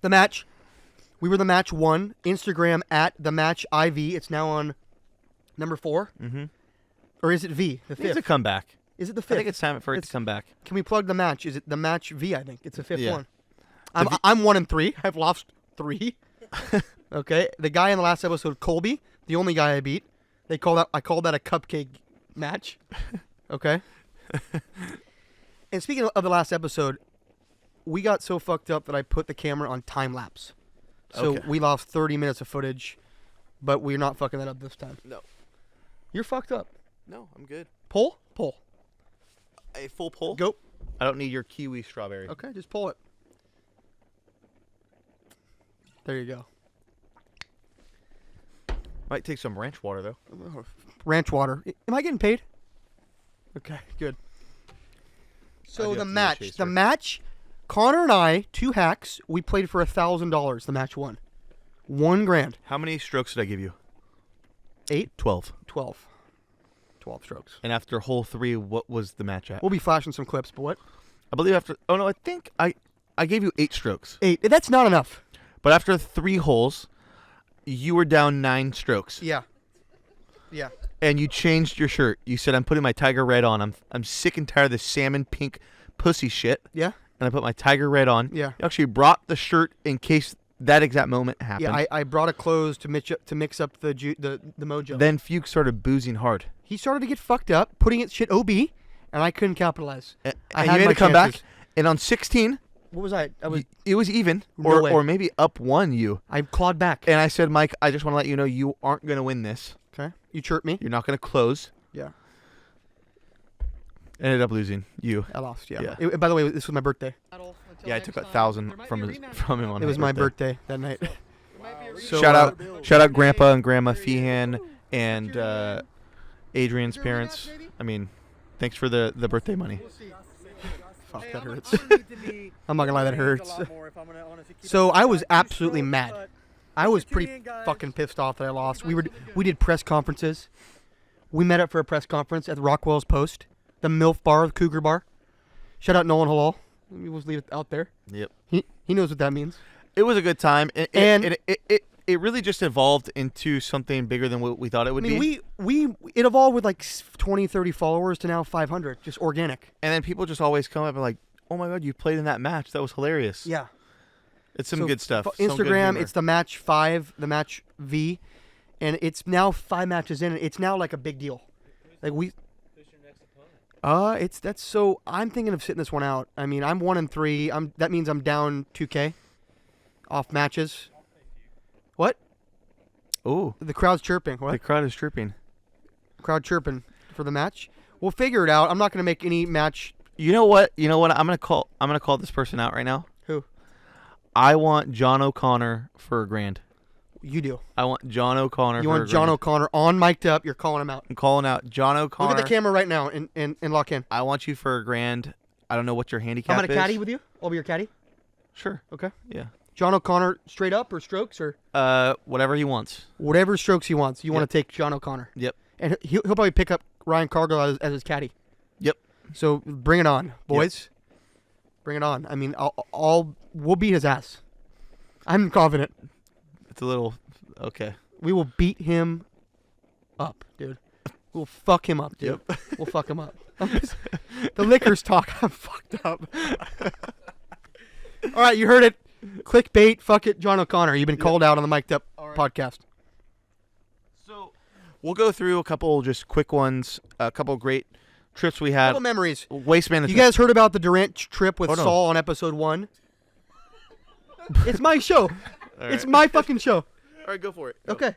The match. We were the match 1. Instagram at the match IV. It's now on number 4. Mm-hmm. Or is it V? The It's a 5th. comeback. Is it the I fifth? think it's time for it to It's- come back. Can we plug the match? Is it the match V? I think it's the fifth Yeah. one. The I'm 1-3. I've lost 3. Okay. The guy in the last episode, Colby, the only guy I beat. I called that a cupcake match. Okay. And speaking of the last episode, we got so fucked up that I put the camera on time lapse. So Okay. we lost 30 minutes of footage, but we're not fucking that up this time. No. You're fucked up. No, I'm good. Pull. A full pull? Go. I don't need your kiwi strawberry. Okay, just pull it. There you go. Might take some ranch water, though. Ranch water. Am I getting paid? Okay, good. I So do the have to be a match, chaser. Connor and I, 2 hacks, we played for $1,000. The match won. $1,000. How many strokes did I give you? 8, 12. 12. 12 strokes. And after hole 3, what was the match at? We'll be flashing some clips, but what? I believe after... Oh, no, I think I gave you 8 strokes. 8. That's not enough. But after 3 holes, you were down 9 strokes. Yeah. Yeah. And you changed your shirt. You said, I'm putting my tiger red on. I'm sick and tired of this salmon pink pussy shit. Yeah? And I put my tiger red on. Yeah. You actually brought the shirt in case that exact moment happened. Yeah, I brought a clothes to mix up the mojo. Then Fuke started boozing hard. He started to get fucked up, putting it shit OB, and I couldn't capitalize. And I you had made my it come chances. back. And on 16, What was I? I was. it was even. No way. Or maybe up 1 you. I clawed back. And I said, Mike, I just want to let you know you aren't going to win this. Okay. You chirped me. You're not going to close. Yeah. Ended up losing. You. I lost. Yeah. Yeah. By the way, this was my birthday. Yeah, I took 1,000 from him on It his was my birthday that night. So, shout out Grandpa and Grandma Feehan and Adrian's parents. I mean, thanks for the birthday money. Fuck, that hurts. I'm not gonna lie, that hurts. So I was absolutely mad. I was pretty fucking pissed off that I lost. We did press conferences. We met up for a press conference at the Rockwell's Post, the MILF bar, the Cougar bar. Shout out Nolan Halal. We'll just leave it out there. Yep. He knows what that means. It was a good time. And- It really just evolved into something bigger than what we thought it would I mean, be. it evolved with like 20, 30 followers to now 500, just organic. And then people just always come up and like, oh my God, you played in that match. That was hilarious. Yeah. It's some So good stuff. f- Some good Instagram, humor. it's the match 5, the match V, and it's now 5 matches in. And it's now like a big deal. Like Who's your next opponent? that's so. I'm thinking of sitting this one out. I mean, I'm 1-3. That means I'm down 2K off matches. What? Oh, The crowd's chirping. What? the crowd is chirping. Crowd chirping for the match. We'll figure it out. I'm not gonna make any match. You know what? I'm gonna call this person out right now. Who? I want John O'Connor for $1,000. You do. I want John O'Connor. You for want John $1,000. O'Connor on mic'd up. You're calling him out. I'm calling out John O'Connor. Look at the camera right now and lock in. I want you for $1,000. I don't know what your handicap I'm gonna is. caddy with you. I'll be your caddy. Sure. Okay. Yeah. John O'Connor straight up or strokes or Whatever he wants. whatever strokes he wants. You want Yep. to take John O'Connor. Yep. And he'll probably pick up Ryan Cargill as his caddy. Yep. So bring it on, boys. Bring it on. I mean, we'll beat his ass. I'm confident. It's a little okay. We will beat him up, dude. We'll fuck him up, dude. Yep. We'll fuck him up. The liquors talk. I'm fucked up. All right, you heard it. Clickbait. Fuck it, John O'Connor. You've been called out on the Mic'd Up podcast. So we'll go through a couple just quick ones. A couple great trips we had. Couple memories. Waste management. You guys heard about the Durant trip with Oh, no. Saul on episode 1? It's my show. It's my fucking show. All right, go for it. Go. Okay.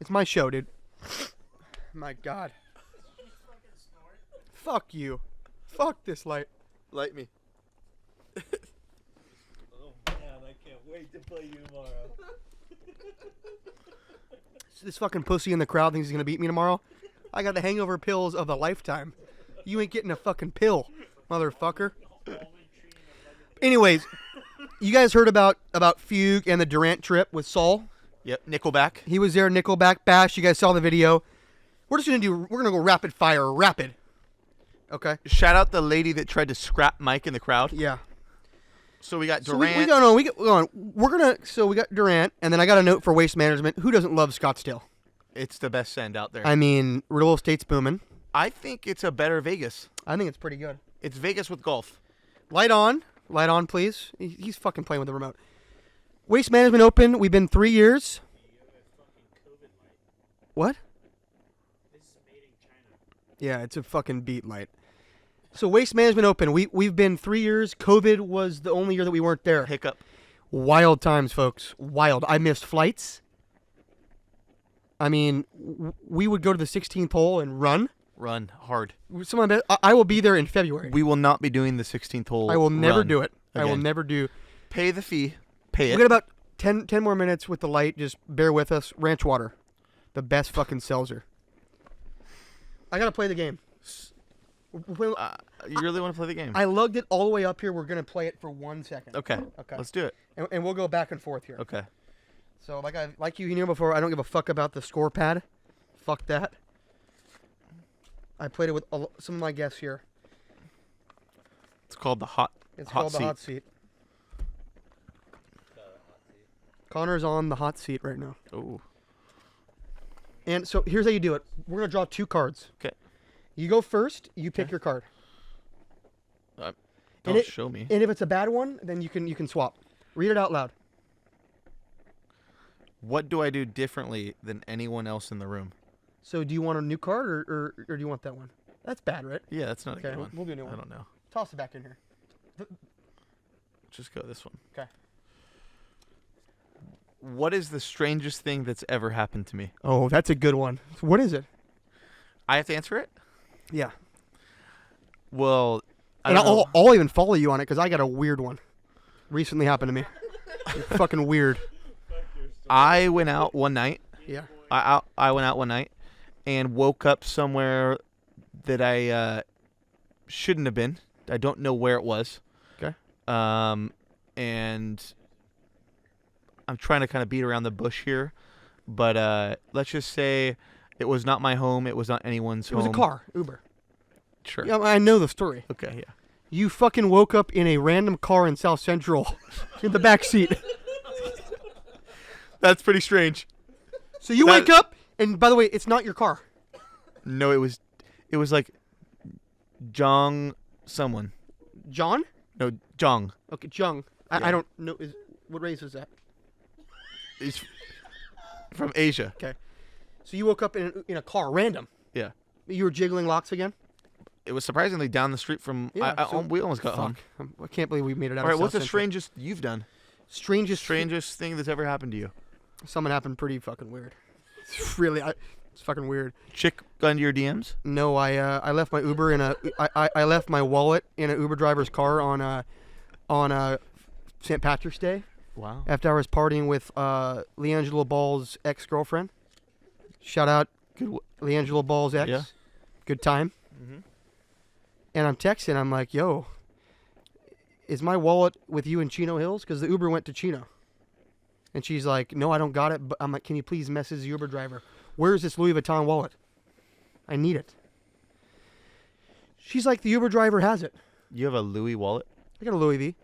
It's my show, dude. My God. Fuck you. Fuck this light. Light me. Oh man, I can't wait to play you tomorrow. This fucking pussy in the crowd thinks he's gonna beat me tomorrow. I got the hangover pills of a lifetime. You ain't getting a fucking pill, motherfucker. Anyways, you guys heard about Fugue and the Durant trip with Saul? Yep. Nickelback. He was there, Nickelback Bash. You guys saw the video. We're gonna go rapid fire, rapid. Okay. Shout out the lady that tried to scrap Mike in the crowd. Yeah. So we got So Durant. we got Durant, and then I got a note for Waste Management. Who doesn't love Scottsdale? It's the best send out there. I mean, real estate's booming. I think it's a better Vegas. I think it's pretty good. It's Vegas with golf. Light on, please. He's fucking playing with the remote. Waste Management Open. We've been 3 years. What? This is made in China. Yeah, it's a fucking beat light. So Waste Management Open. We've been 3 years. COVID was the only year that we weren't there. Hiccup. Wild times, folks. Wild. I missed flights. I mean, we would go to the 16th hole and run. Run hard. I will be there in February. We will not be doing the 16th hole. I will never run do it. I will again. never do. Pay the fee. Pay We it. got about 10 more minutes with the light. Just bear with us. Ranch water. The best fucking seltzer. I got to play the game. You really want to play the game? I lugged it all the way up here. We're going to play it for 1 second. Okay. Okay. Let's do it. And we'll go back and forth here. Okay. So like you knew before, I don't give a fuck about the score pad. Fuck that. I played it with some of my guests here. It's called the hot. It's hot called seat. the hot seat. Connor's on the hot seat right now. Oh. And so here's how you do it. We're gonna draw 2 cards. Okay. You go first. You pick your card. Don't show me. And if it's a bad one, then you can swap. Read it out loud. What do I do differently than anyone else in the room? So do you want a new card or do you want that one? That's bad, right? Yeah, that's not a Okay, good one. we'll do a new one. I don't know. Toss it back in here. Just go this one. Okay. What is the strangest thing that's ever happened to me? Oh, that's a good one. What is it? I have to answer it? Yeah. Well, I And don't know. I'll even follow you on it because I got a weird one. Recently happened to me. It's fucking weird. I went out one night. Yeah. I went out one night and woke up somewhere that I shouldn't have been. I don't know where it was. Okay. And I'm trying to kind of beat around the bush here, but let's just say it was not my home. It was not anyone's It home. was a car, Uber. Sure. Yeah, I know the story. Okay. Yeah. You fucking woke up in a random car in South Central in the back seat. That's pretty strange. So you wake up, and by the way, it's not your car. No, it was like Jong someone. John? No, Jong. Okay, Jung. Yeah. I don't know. What race is that? He's from Asia. Okay. So you woke up in a car, random. Yeah. You were jiggling locks again? It was surprisingly down the street from. Yeah, so- we almost got home. I can't believe we made it out All right, of what's South the Central. strangest you've done? Strangest Thing that's ever happened to you? Something happened pretty fucking weird. Really, it's fucking weird. Chick gun to your DMs? No, I left my Uber in I left my wallet in an Uber driver's car on St. Patrick's Day Wow. after I was partying with LeAngelo Ball's ex-girlfriend. Shout out Good. LeAngelo Ball's ex. Yeah. Good time. Mhm. And I'm texting. I'm like, yo, is my wallet with you in Chino Hills? Because the Uber went to Chino. And she's like, no, I don't got it. But I'm like, can you please message the Uber driver? Where's this Louis Vuitton wallet? I need it. She's like, the Uber driver has it. You have a Louis wallet? I got a Louis V.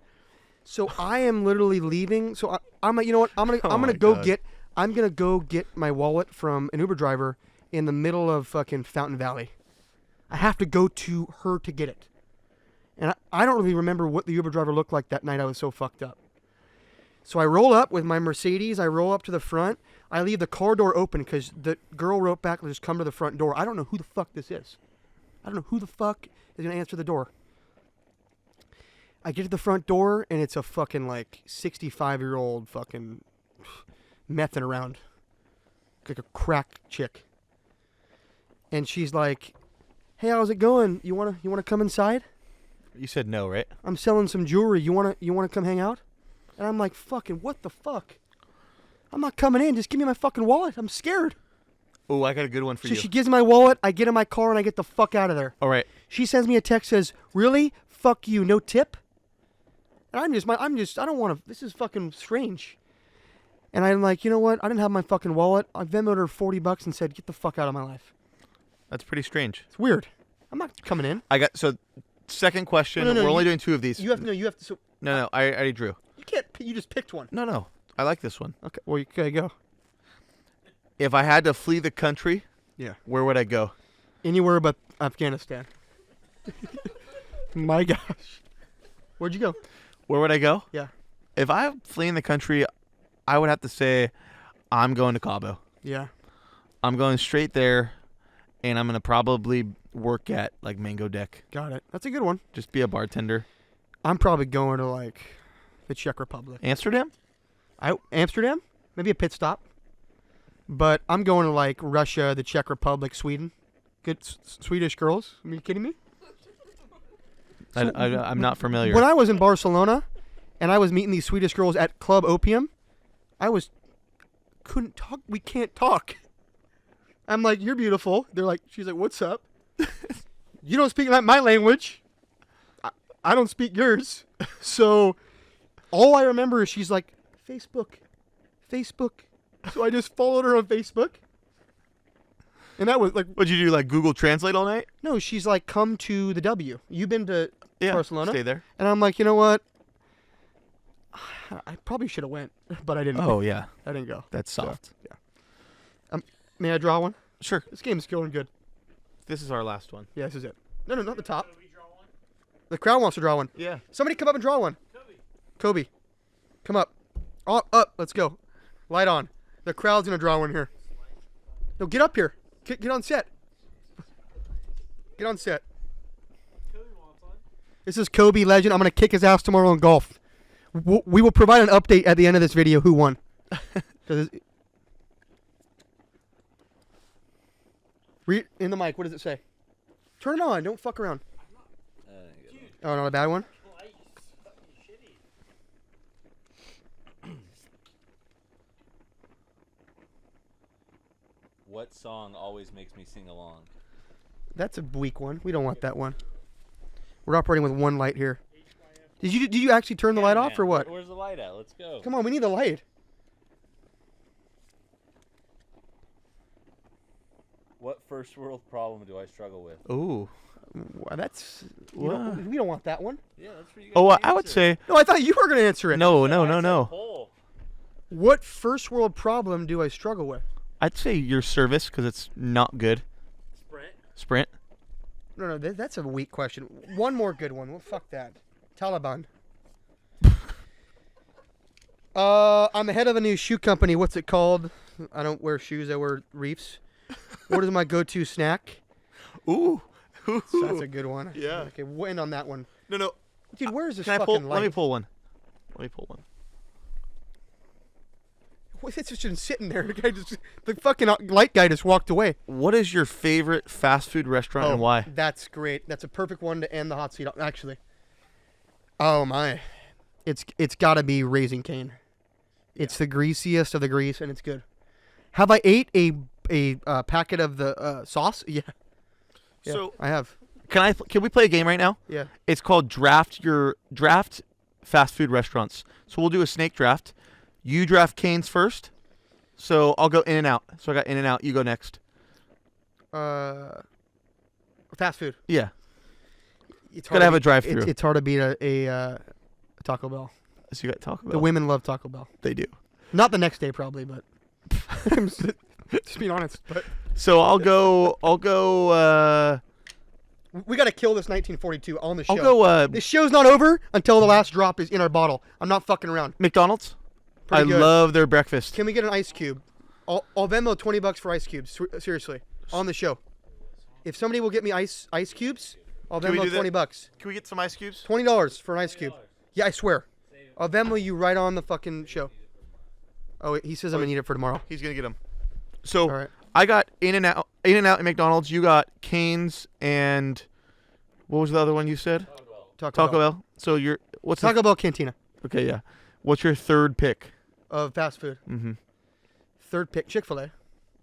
So I am literally leaving. So I'm like, you know what? I'm Oh gonna my go God. get. I'm gonna go get my wallet from an Uber driver in the middle of fucking Fountain Valley. I have to go to her to get it. And I don't really remember what the Uber driver looked like that night. I was so fucked up. So I roll up with my Mercedes. I roll up to the front. I leave the car door open because the girl wrote back, just come to the front door. I don't know who the fuck this is. I don't know who the fuck is going to answer the door. I get to the front door, and it's a fucking, 65-year-old fucking messing around. Like a crack chick. And she's like, hey, how's it going? You wanna come inside? You said no, right? I'm selling some jewelry. You wanna come hang out? And I'm like, fucking, what the fuck? I'm not coming in. Just give me my fucking wallet. I'm scared. Oh, I got a good one for So you. she gives me my wallet. I get in my car and I get the fuck out of there. All right. She sends me a text, says, really? Fuck you. No tip? And I don't want to, this is fucking strange. And I'm like, you know what? I didn't have my fucking wallet. I Venmoed her $40 and said, get the fuck out of my life. That's pretty strange. It's weird. I'm not coming in. So second question. No, We're only you- doing 2 of these. You have to, so No, I already drew. you can't, you just picked one. No. I like this one. Okay, well, you gotta go. If I had to flee the country, Yeah. where would I go? Anywhere but Afghanistan. My gosh. Where'd you go? Where would I go? Yeah. If I'm fleeing the country, I would have to say I'm going to Cabo. Yeah. I'm going straight there, and I'm going to probably work at, like, Mango Deck. Got it. That's a good one. Just be a bartender. I'm probably going to, like, the Czech Republic. Amsterdam? Amsterdam? Maybe a pit stop. But I'm going to, like, Russia, the Czech Republic, Sweden. Good Swedish girls. Are you kidding me? I'm not familiar. When I was in Barcelona and I was meeting these Swedish girls at Club Opium, couldn't talk. We can't talk. I'm like, you're beautiful. They're like, she's like, what's up? You don't speak my language. I don't speak yours. So all I remember is she's like, Facebook. So I just followed her on Facebook. And that was like, What'd you do, like Google Translate all night? no, she's like, come to the W. You've been to Barcelona? Stay there. And I'm like, you know what? I probably should have went, but I didn't. Oh, yeah. I didn't go. That's soft. May I draw one? Sure. This game's going good. This is our last one. Yeah, this is it. No, not the top. The crowd wants to draw one. Yeah. Somebody come up and draw one. Kobe. Come up. Up. Let's go. Light on. The crowd's going to draw one here. No, get up here. Get on set. Get on set. This is Kobe Legend. I'm going to kick his ass tomorrow in golf. We will provide an update at the end of this video who won. Read in the mic. What does it say? Turn it on. Don't fuck around. Oh, not a bad one? What song always makes me sing along? That's a weak one. We don't want that one. We're operating with one light here. Did you actually turn the light off or what? Where's the light at? Let's go. Come on, we need the light. What first world problem do I struggle with? Ooh. That's we don't want that one. Yeah, that's for you guys. Oh, to I would answer. say No, I thought you were going to answer it. no. Poll. What first world problem do I struggle with? I'd say your service because it's not good. Sprint. No, that's a weak question. One more good one. Well, fuck that. Taliban. I'm the head of a new shoe company. What's it called? I don't wear shoes. I wear reefs. What is my go-to snack? Ooh. So that's a good one. Yeah. Okay, we'll end on that one. No. Dude, where's this Can I fucking pull? light? Let me pull one. It's just been sitting there. The fucking light guy just walked away. What is your favorite fast food restaurant and why? That's great. That's a perfect one to end the hot seat on, actually. Oh, my. It's got to be Raising Cane. It's the greasiest of the grease, and it's good. Have I ate a packet of the sauce? Yeah. So I have. can we play a game right now? Yeah. It's called draft fast food restaurants. So we'll do a snake draft. You draft Cane's first. So I'll go in and out. So I got in and out. You go next. Fast food. Yeah. It's Gotta have a drive-through. It's hard to beat a Taco Bell. So you got Taco Bell. The women love Taco Bell. They do. Not the next day, probably, but just being honest. But So I'll go. we got to kill this 1942 on the show. I'll go. This show's not over until the last drop is in our bottle. I'm not fucking around. McDonald's. Pretty good. Love their breakfast. Can we get an ice cube? I'll Venmo $20 for ice cubes. Seriously, on the show. If somebody will get me ice cubes, I'll Can we Venmo do that? $20. Can we get some ice cubes? $20 for an ice cube. Yeah, I swear. I'll Venmo you right on the fucking show. Oh, he says I'm gonna need it for tomorrow. He's gonna get them. So All right. I got In and Out at McDonald's. You got Cane's and what was the other one you said? Taco Bell. So what's Taco Bell Cantina Okay, yeah. What's your third pick? of fast food. Mm-hmm. Third pick, Chick-fil-A.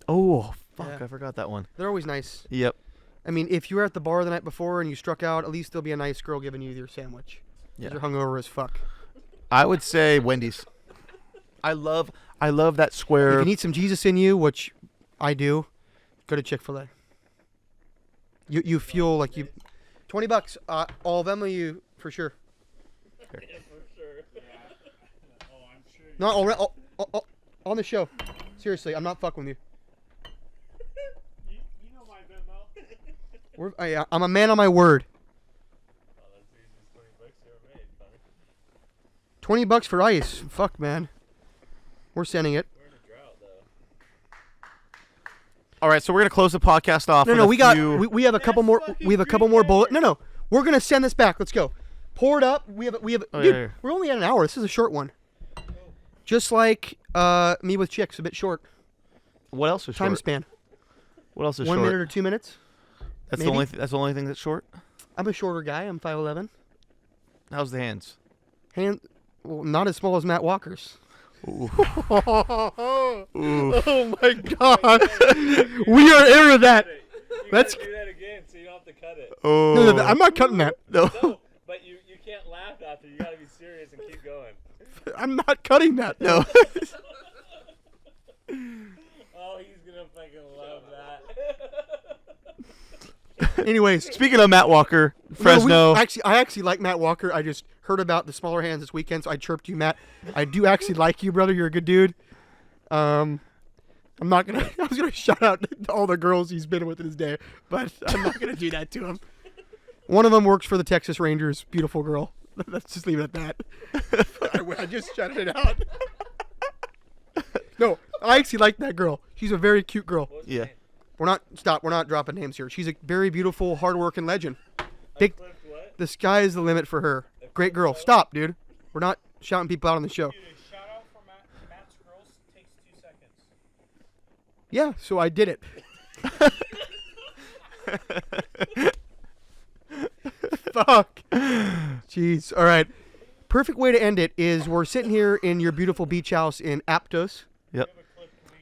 Oh fuck! Yeah. I forgot that one. They're always nice. Yep. I mean, if you were at the bar the night before and you struck out, at least there'll be a nice girl giving you your sandwich. Yeah. You're hungover as fuck. I would say Wendy's. I love that square. If you need some Jesus in you, which I do, go to Chick-fil-A. You feel like you... $20. I'll Venmo you for sure. No, on the show. Seriously, I'm not fucking with you. I'm a man on my word. Oh, that's the easiest $20 you ever made, Connor. $20 for ice. Fuck, man. We're sending it. We're in a drought, though. All right, so we're gonna close the podcast off. No, with no, a we got few- we have a couple more. We have a couple more bullets. No, we're gonna send this back. Let's go. Pour it up. We have. Oh, Dude, yeah. we're only at an hour. This is a short one. Just like me with chicks, a bit short. What else is Time short? span. What else is 1 short? minute or 2 minutes. That's maybe? the only. That's the only thing that's short. I'm a shorter guy. I'm 5'11". How's the hands? Well, not as small as Matt Walker's. Ooh. Oh my God. We are airing that. That's. Do that again so you don't have to cut it. Oh. No, I'm not cutting that. No. No, but you can't laugh after. You gotta be serious and keep going. I'm not cutting that. No. Oh, he's gonna fucking love that. Anyways. Speaking of Matt Walker, Fresno. I actually like Matt Walker. I just heard about the smaller hands this weekend, so I chirped you, Matt. I do actually like you, brother. You're a good dude. I'm not gonna. I was gonna shout out all the girls he's been with in his day, but I'm not gonna do that to him. One of them works for the Texas Rangers. Beautiful girl. Let's just leave it at that. I just shouted it out. No, I actually like that girl. She's a very cute girl. Yeah. We're not dropping names here. She's a very beautiful, hardworking legend. Big. What? The sky is the limit for her. Great girl. Stop, dude. We're not shouting people out on the show. Dude, a shout out for Matt's girls takes 2 seconds. Yeah, so I did it. Fuck. Jeez. All right. Perfect way to end it is we're sitting here in your beautiful beach house in Aptos. Yep.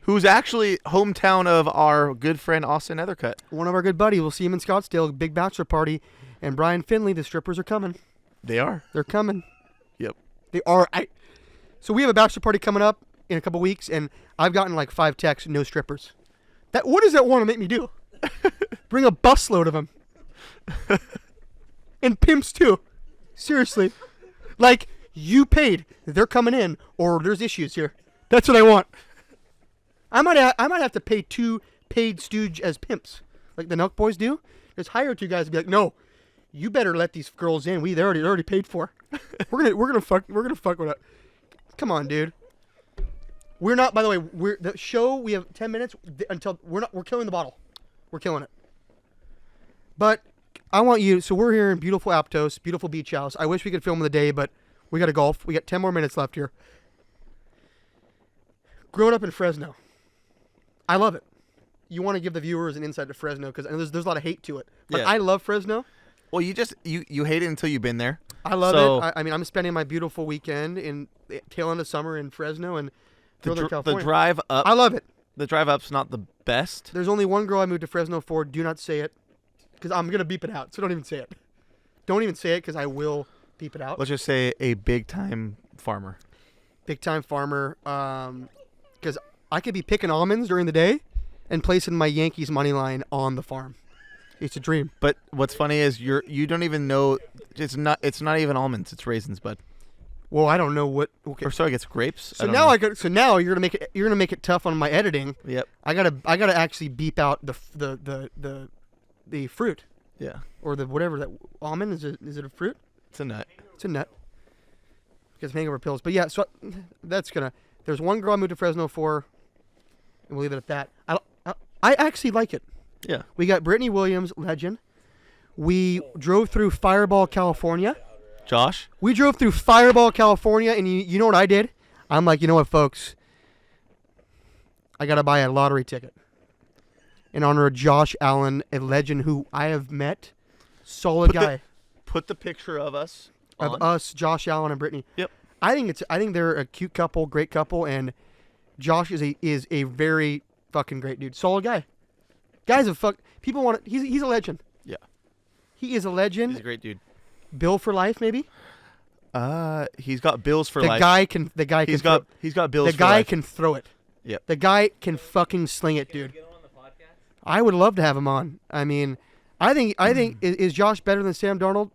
Who's actually hometown of our good friend Austin Ethercutt. One of our good buddies. We'll see him in Scottsdale. Big bachelor party. And Brian Finley, the strippers are coming. They are. They're coming. Yep. They are. So we have a bachelor party coming up in a couple weeks, and I've gotten like 5 texts, no strippers. What does that want to make me do? Bring a busload of them. And pimps too. Seriously. Like, you paid. They're coming in, or there's issues here. That's what I want. I might have to pay 2 paid stooge as pimps, like the Nelk Boys do. Just hire 2 guys to be like, no, you better let these girls in. They're already paid for. We're gonna fuck with it. Come on, dude. We're not. By the way, the show. We have 10 minutes until we're killing the bottle. We're killing it. But I want you. So we're here in beautiful Aptos, beautiful beach house. I wish we could film in the day, but we got to golf. We got 10 more minutes left here. Growing up in Fresno, I love it. You want to give the viewers an insight to Fresno because there's a lot of hate to it. But Yeah. I love Fresno. Well, you hate it until you've been there. I love So- it. I mean, I'm spending my beautiful weekend in the tail end of summer in Fresno and Northern The California. drive up. I love it. The drive up's not the best. There's only one girl I moved to Fresno for. Do not say it, because I'm gonna beep it out. So don't even say it. Don't even say it, because I will beep it out. Let's just say a big time farmer. Big time farmer. Because I could be picking almonds during the day, and placing my Yankees money line on the farm. It's a dream. But what's funny is you don't even know it's not even almonds, it's raisins, bud. Well, I don't know what. Okay. Or so I guess grapes. So now you're gonna make it tough on my editing. Yep. I gotta actually beep out the fruit Yeah. or the whatever that almond is. Is it a fruit? It's a nut. It's a nut. Gets hangover pills. But yeah, so that's gonna. There's one girl I moved to Fresno for, and we'll leave it at that. I actually like it. Yeah. We got Brittany Williams, legend. We drove through Fireball, California. Josh? We drove through Fireball, California, and you know what I did? I'm like, you know what, folks? I got to buy a lottery ticket in honor of Josh Allen, a legend who I have met. Solid guy. Put the picture of us Of on. us, Josh Allen and Brittany. Yep. I think they're a cute couple, great couple, and Josh is a very fucking great dude. Solid guy. Guy's a fuck. People want to. He's a legend. Yeah. He is a legend. He's a great dude. Bill for life, maybe. He's got bills for The life. guy can. The guy can. He's got bills The for guy life. can throw it. Yep. The guy can fucking sling it, dude. Get him on the podcast? I would love to have him on. I mean, I think is Josh better than Sam Darnold?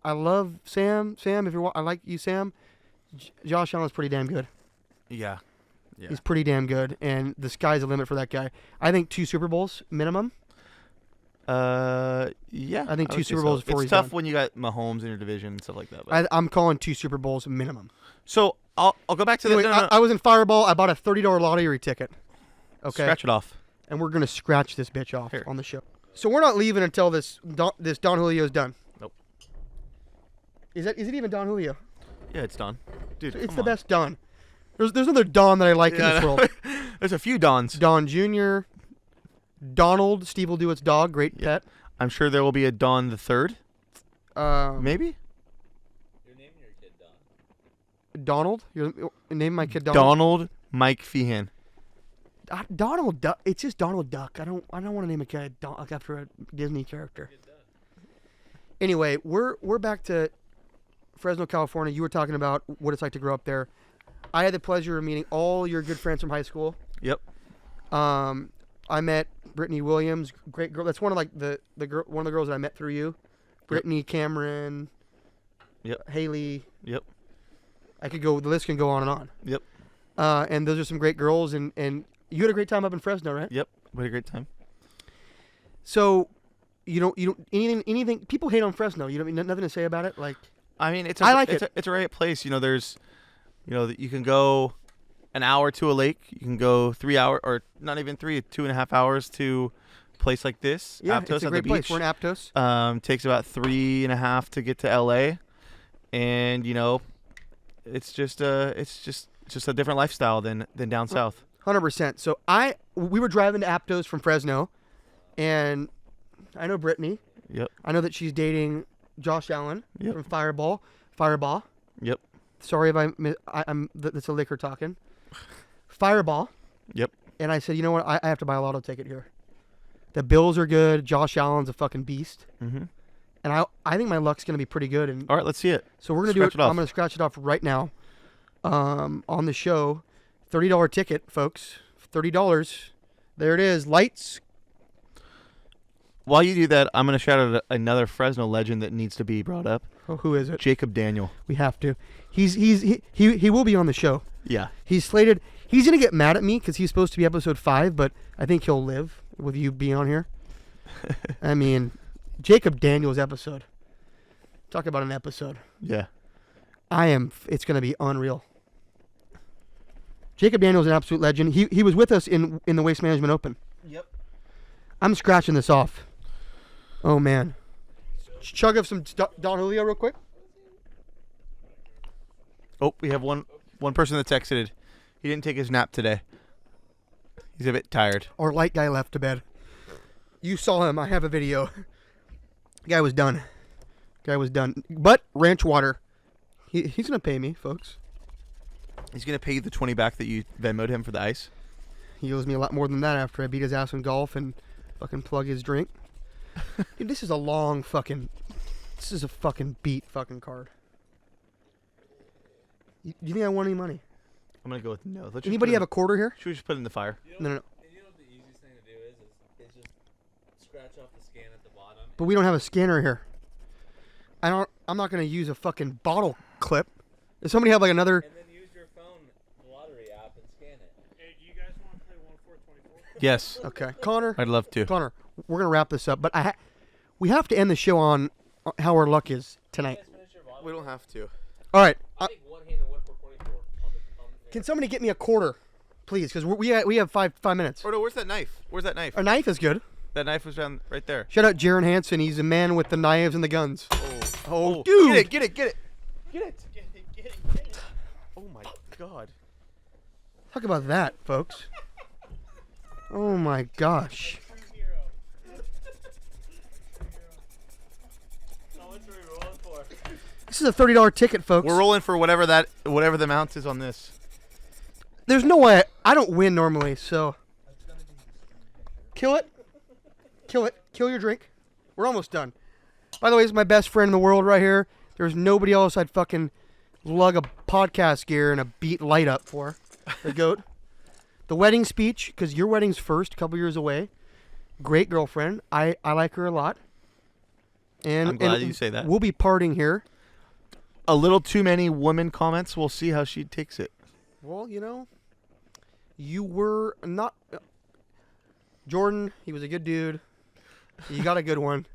I love Sam. Sam, if I like you, Sam. Josh Allen's pretty damn good. Yeah. Yeah. He's pretty damn good, and the sky's the limit for that guy. I think 2 Super Bowls minimum. Yeah. I think would two say Super Bowls so. before It's he's tough done. when you got Mahomes in your division and stuff like that. But. I'm calling 2 Super Bowls minimum. So I'll go back to Anyway, the. No. I was in Fireball. I bought a $30 lottery ticket. Okay. Scratch it off. And we're gonna scratch this bitch off Here. on the show. So we're not leaving until this Don Julio's done. Nope. Is it even Don Julio? Yeah, it's done. Dude, It's come the on. best Don. There's another Don that I like in Yeah, this I know. world. There's a few Dons. Don Jr., Donald, Steve will do its dog, great Yeah. pet. I'm sure there will be a Don the third. Maybe. You're naming your kid Don. Donald. Name my kid Donald. Donald Mike Feehan. Donald Duck. It's just Donald Duck. I don't want to name a kid after a Disney character. Anyway, we're back to Fresno, California. You were talking about what it's like to grow up there. I had the pleasure of meeting all your good friends from high school. Yep. I met Brittany Williams, great girl. That's one of like the girl, one of the girls that I met through you. Brittany, Cameron, Yep. Haley. Yep. I could go. The list can go on and on. Yep. And those are some great girls, and you had a great time up in Fresno, right? Yep. We had a great time. So, you don't anything. People hate on Fresno. You don't nothing to say about it. Like, I mean, it's I like it's it. it's a great place. You know, there's, you can go an hour to a lake. You can go 3 hours, or not even 3, 2.5 hours to a place like this. yeah, Aptos it's a on great the place. beach. We're in Aptos. Takes about 3.5 to get to LA, and it's just a different lifestyle than down south. 100%. So we were driving to Aptos from Fresno, and I know Brittany. Yep. I know that she's dating Josh Allen Yep. from Fireball. Yep. Sorry if that's a liquor talking. Fireball. Yep. And I said, you know what? I have to buy a lotto ticket here. The Bills are good. Josh Allen's a fucking beast. Mm-hmm. And I think my luck's going to be pretty good. And All right, let's see it. so we're going to do Scratch it. it off. I'm going to scratch it off right now on the show. $30 ticket, folks. $30. There it is. Lights. While you do that, I'm going to shout out another Fresno legend that needs to be brought up. Oh, who is it? Jacob Daniel. We have to. He will be on the show. Yeah. He's slated. He's going to get mad at me because he's supposed to be episode 5, but I think he'll live with you being on here. I mean, Jacob Daniels episode. Talk about an episode. Yeah. It's going to be unreal. Jacob Daniels is an absolute legend. He was with us in the Waste Management Open. Yep. I'm scratching this off. Oh, man. Chug of some Don Julio real quick. Oh, we have one person that's exited. He didn't take his nap today. He's a bit tired. Our light guy left to bed. You saw him. I have a video. Guy was done. But ranch water. He's going to pay me, folks. He's going to pay you the 20 back that you Venmoed him for the ice. He owes me a lot more than that after I beat his ass in golf and fucking plug his drink. Dude, this is a long fucking... This is a fucking beat fucking card. Do you think I want any money? I'm going to go with no. Let's just Anybody put have a quarter here? Should we just put it in the fire? No. You know what the easiest thing to do is just scratch off the scan at the bottom. But we don't have a scanner here. I'm not going to use a fucking bottle clip. Does somebody have like another... And then use your phone lottery app and scan it. Hey, do you guys want to play 1 4 24? Yes. Okay. Connor, I'd love to. we're going to wrap this up. But we have to end the show on how our luck is tonight. Guys, finish your bottle. We don't have to. All right. I'll take one hand and 1 for 24 on the Can somebody get me a quarter, please? Because we have five minutes. Oh, no, where's that knife? Where's that knife? A knife is good. That knife was down right there. Shout out Jaron Hansen. He's a man with the knives and the guns. Oh, Get dude. it, get it, get it. Get it. Get it. Oh, my God. Talk about that, folks. Oh, my gosh. How much are we rolling for? This is a $30 ticket, folks. We're rolling for whatever the amount is on this. There's no way. I don't win normally, so. Kill it. Kill it. Kill your drink. We're almost done. By the way, this is my best friend in the world right here. There's nobody else I'd fucking lug a podcast gear and a beat light up for. The GOAT. The wedding speech, because your wedding's first, a couple years away. Great girlfriend. I like her a lot. And I'm glad you say that. We'll be partying here. A little too many women comments. We'll see how she takes it. Well, you were not... Jordan, he was a good dude. You got a good one.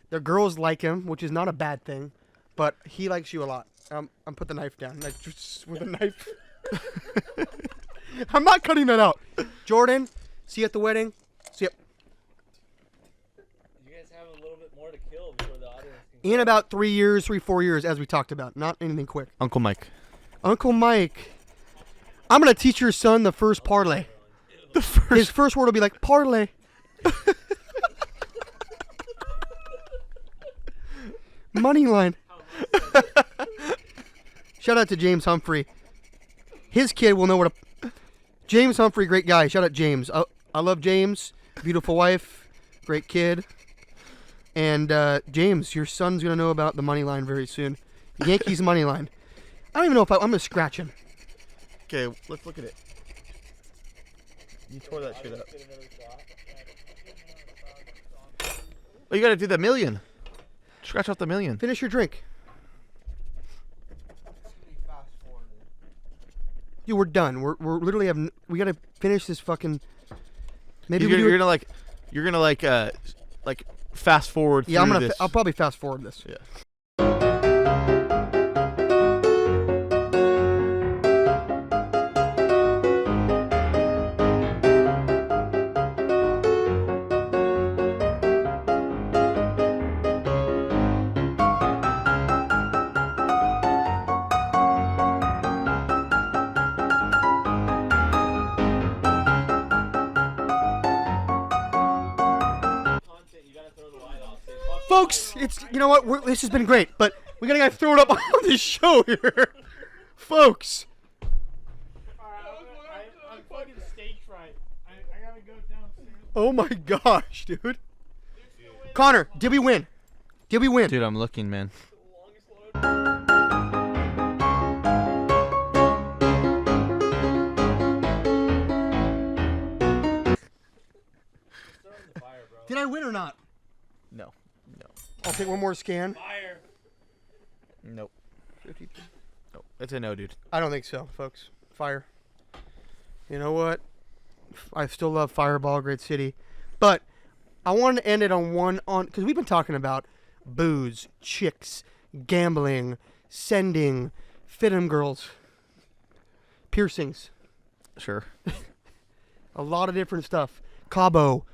The girls like him, which is not a bad thing, but he likes you a lot. I'm put the knife down. Like, just with a knife. I'm not cutting that out. Jordan, see you at the wedding. See you. You guys have a little bit more to kill before the audience can. In about 4 years, as we talked about. Not anything quick. Uncle Mike. Uncle Mike. I'm going to teach your son the first parlay. His first word will be like, parlay. Money line. Shout out to James Humphrey. His kid will know what a... James Humphrey, great guy. Shout out James. I love James. Beautiful wife. Great kid. And James, your son's going to know about the money line very soon. Yankees money line. I don't even know if I'm going to scratch him. Okay, let's look at it. You tore that shit up. Oh, you got to do the million. Scratch off the million. Finish your drink. Dude, we're done. We're literally having... We got to finish this fucking... Maybe You're gonna like fast forward. Yeah, through this. I'll probably fast forward this. Yeah. Folks, you know what? This has been great, but we gotta throw it up on the show here. Folks. I'm fucking stage fright. I gotta go downstairs. Oh my gosh, dude. Connor, did we win? Did we win? Dude, I'm looking, man. Did I win or not? No. I'll take one more scan. Fire. Nope. Nope. It's a no, dude. I don't think so, folks. Fire. You know what? I still love Fireball, great city. But I wanted to end it on because we've been talking about booze, chicks, gambling, sending, fit-em girls, piercings. Sure. A lot of different stuff. Cabo.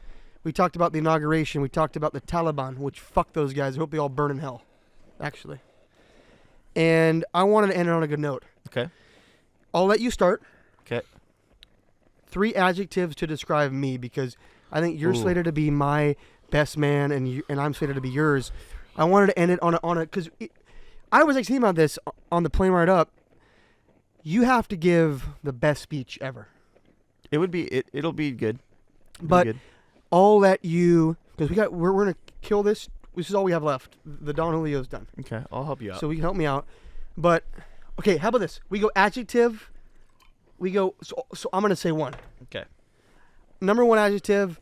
We talked about the inauguration. We talked about the Taliban, which fuck those guys. I hope they all burn in hell, actually. And I wanted to end it on a good note. Okay. I'll let you start. Okay. 3 adjectives to describe me, because I think you're slated to be my best man, and I'm slated to be yours. I wanted to end it on a because I was thinking about this on the plane ride up. You have to give the best speech ever. It'll be good. It'll be good. I'll let you, because we're gonna kill this. This is all we have left. The Don Julio's done. Okay, I'll help you out. So you can help me out. But okay, how about this? We go adjective. We go. So I'm gonna say 1. Okay. Number 1 adjective,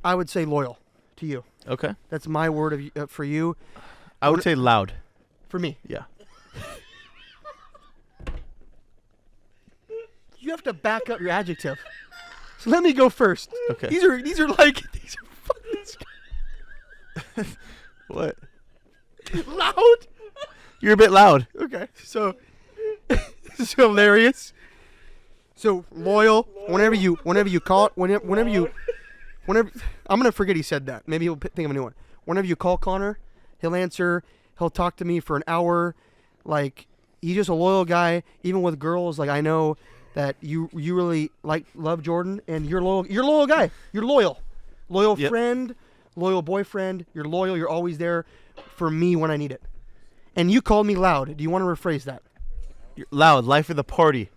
I would say loyal to you. Okay. That's my word for you. I would say loud. For me. Yeah. You have to back up your adjective. So let me go first. Okay. These are fucking What? loud. You're a bit loud. Okay. So this is hilarious. So loyal. Whenever you call, whenever I'm gonna forget he said that. Maybe he'll think of a new one. Whenever you call Connor, he'll answer. He'll talk to me for an hour. Like, he's just a loyal guy. Even with girls, like, I know that you really love Jordan, and you're loyal. You're a loyal guy. You're loyal. Loyal friend, loyal boyfriend. You're loyal. You're always there for me when I need it. And you called me loud. Do you want to rephrase that? You're loud. Life of the party.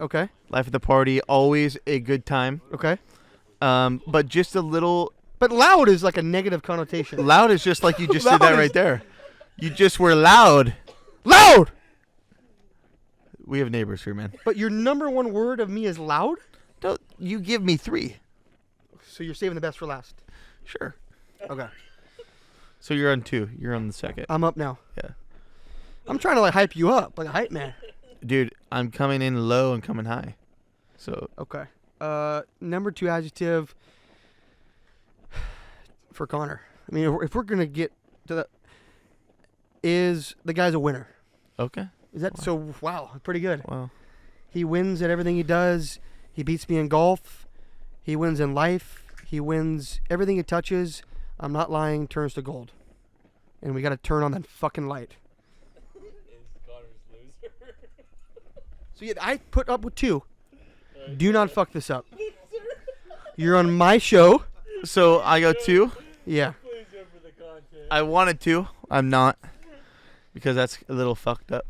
Okay. Life of the party. Always a good time. Okay. But just a little. But loud is like a negative connotation. Loud is just like you just Loud did that is- right there. You just were loud. Loud! We have neighbors here, man. But your number 1 word of me is loud? Don't you give me 3. So you're saving the best for last. Sure. Okay. So you're on 2. You're on the second. I'm up now. Yeah. I'm trying to hype you up, like a hype man. Dude, I'm coming in low and coming high. So Okay. Number 2 adjective. for Connor. I mean, if we're gonna get to the, is the guy's a winner? Okay. Is that so? Wow, pretty good. Wow. He wins at everything he does. He beats me in golf. He wins in life. He wins everything he touches. I'm not lying. Turns to gold. And we got to turn on that fucking light. Is Connor's loser? So yeah, I put up with 2. Do not fuck this up. You're on my show. So I go 2. Yeah. Please go for the content. I wanted to. I'm not. Because that's a little fucked up.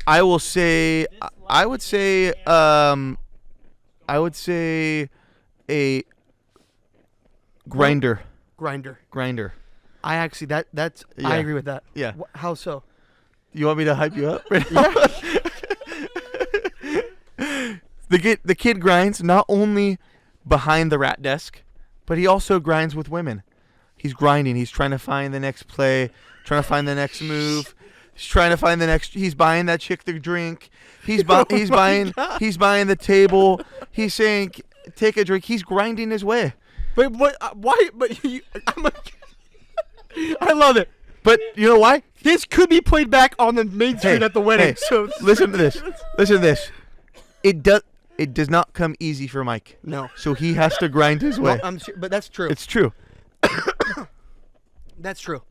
I will say, I would say a grinder. Grinder. I actually that's Yeah. I agree with that. Yeah. How so? You want me to hype you up right now? The kid grinds not only behind the rat desk, but he also grinds with women. He's grinding. He's trying to find the next play, trying to find the next move. He's trying to find the next. He's buying that chick the drink. He's buying the table. He's saying, "Take a drink." He's grinding his way. But why? But I love it. But you know why? This could be played back on the main street at the wedding. Hey, So listen to this. Listen to this. It does not come easy for Mike. no. So he has to grind his way. But that's true. It's true. That's true.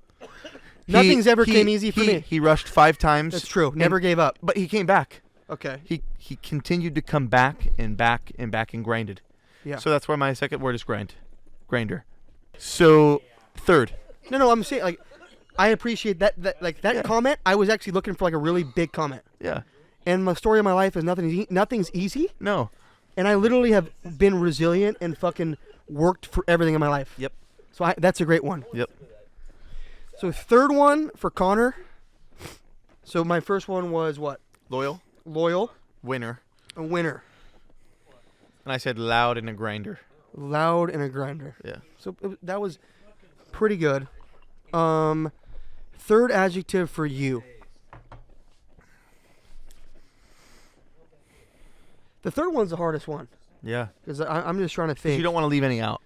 Nothing's ever came easy for me. He rushed 5 times. That's true. and- Never gave up. But he came back. Okay. He continued to come back and back and back and grinded. Yeah. So that's why my second word is grinder. So third. No. I'm saying like, I appreciate that Yeah. comment. I was actually looking for like a really big comment. Yeah. And my story of my life is nothing's easy. No. And I literally have been resilient and fucking worked for everything in my life. Yep. So that's a great one. Yep. So third one for Connor. So my first one was what? Loyal. Winner. A winner. And I said loud and a grinder. Loud and a grinder. Yeah. So that was pretty good. Third adjective for you. The third one's the hardest one Yeah. because I'm just trying to think. You don't want to leave any out.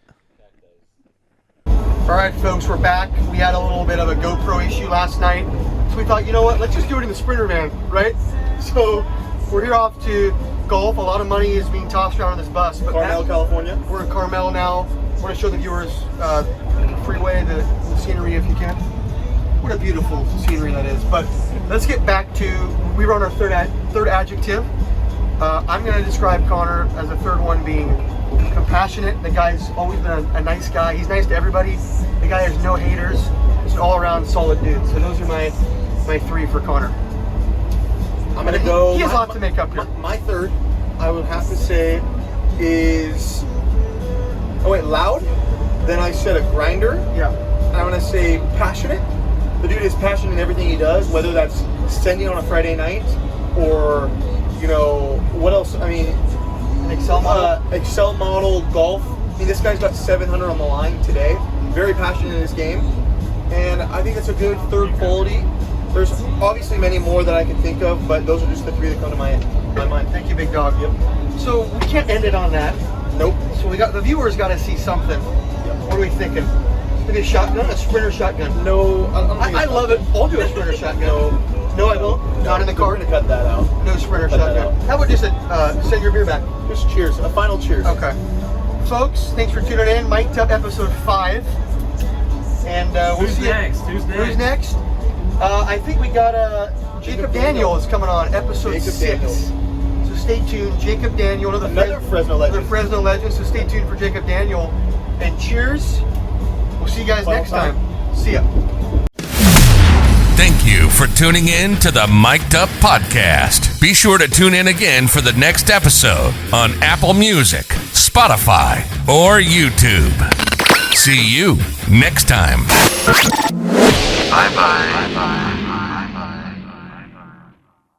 All right, folks, we're back. We had a little bit of a GoPro issue last night, so we thought, you know what? Let's just do it in the Sprinter van, right? So we're here off to golf. A lot of money is being tossed around on this bus. But Carmel, California. We're in Carmel now. I want to show the viewers the freeway, the scenery, if you can. What a beautiful scenery that is. But let's get back to, we were on our third adjective. I'm going to describe Connor as the third one being compassionate. The guy's always been a nice guy. He's nice to everybody. The guy has no haters. Just an all-around solid dude. So those are my 3 for Connor. I'm gonna go. He has a lot to make up here. My third, I would have to say, is loud. Then I said a grinder. Yeah. I'm gonna say passionate. The dude is passionate in everything he does, whether that's sending on a Friday night or, what else? I mean, Excel model. golf. I mean, this guy's got 700 on the line today. Very passionate in his game, and I think that's a good third quality. There's obviously many more that I can think of, but those are just the 3 that come to my mind. Thank you, big dog. Yep. So we can't end it on that. Nope. So the viewers got to see something. What are we thinking? Maybe a shotgun, a Sprinter shotgun. No, I love it. I'll do a Sprinter shotgun. No, I won't. Not in the car. We're gonna cut that out. No Sprinter Cut that shotgun. out. How about just send your beer back? Just cheers. A final cheers. Okay. Folks, thanks for tuning in. Mic'd Up episode 5. And we'll Who's see you. next? Who's next? I think we got Jacob Daniel is coming on episode Jacob 6. Daniel. So stay tuned. Jacob Daniel, Another Fresno legend. Fresno legend. So stay tuned for Jacob Daniel. And cheers. We'll see you guys Final next time. time. See ya. Thank you for tuning in to the Mic'd Up Podcast. Be sure to tune in again for the next episode on Apple Music, Spotify, or YouTube. See you next time. Bye-bye.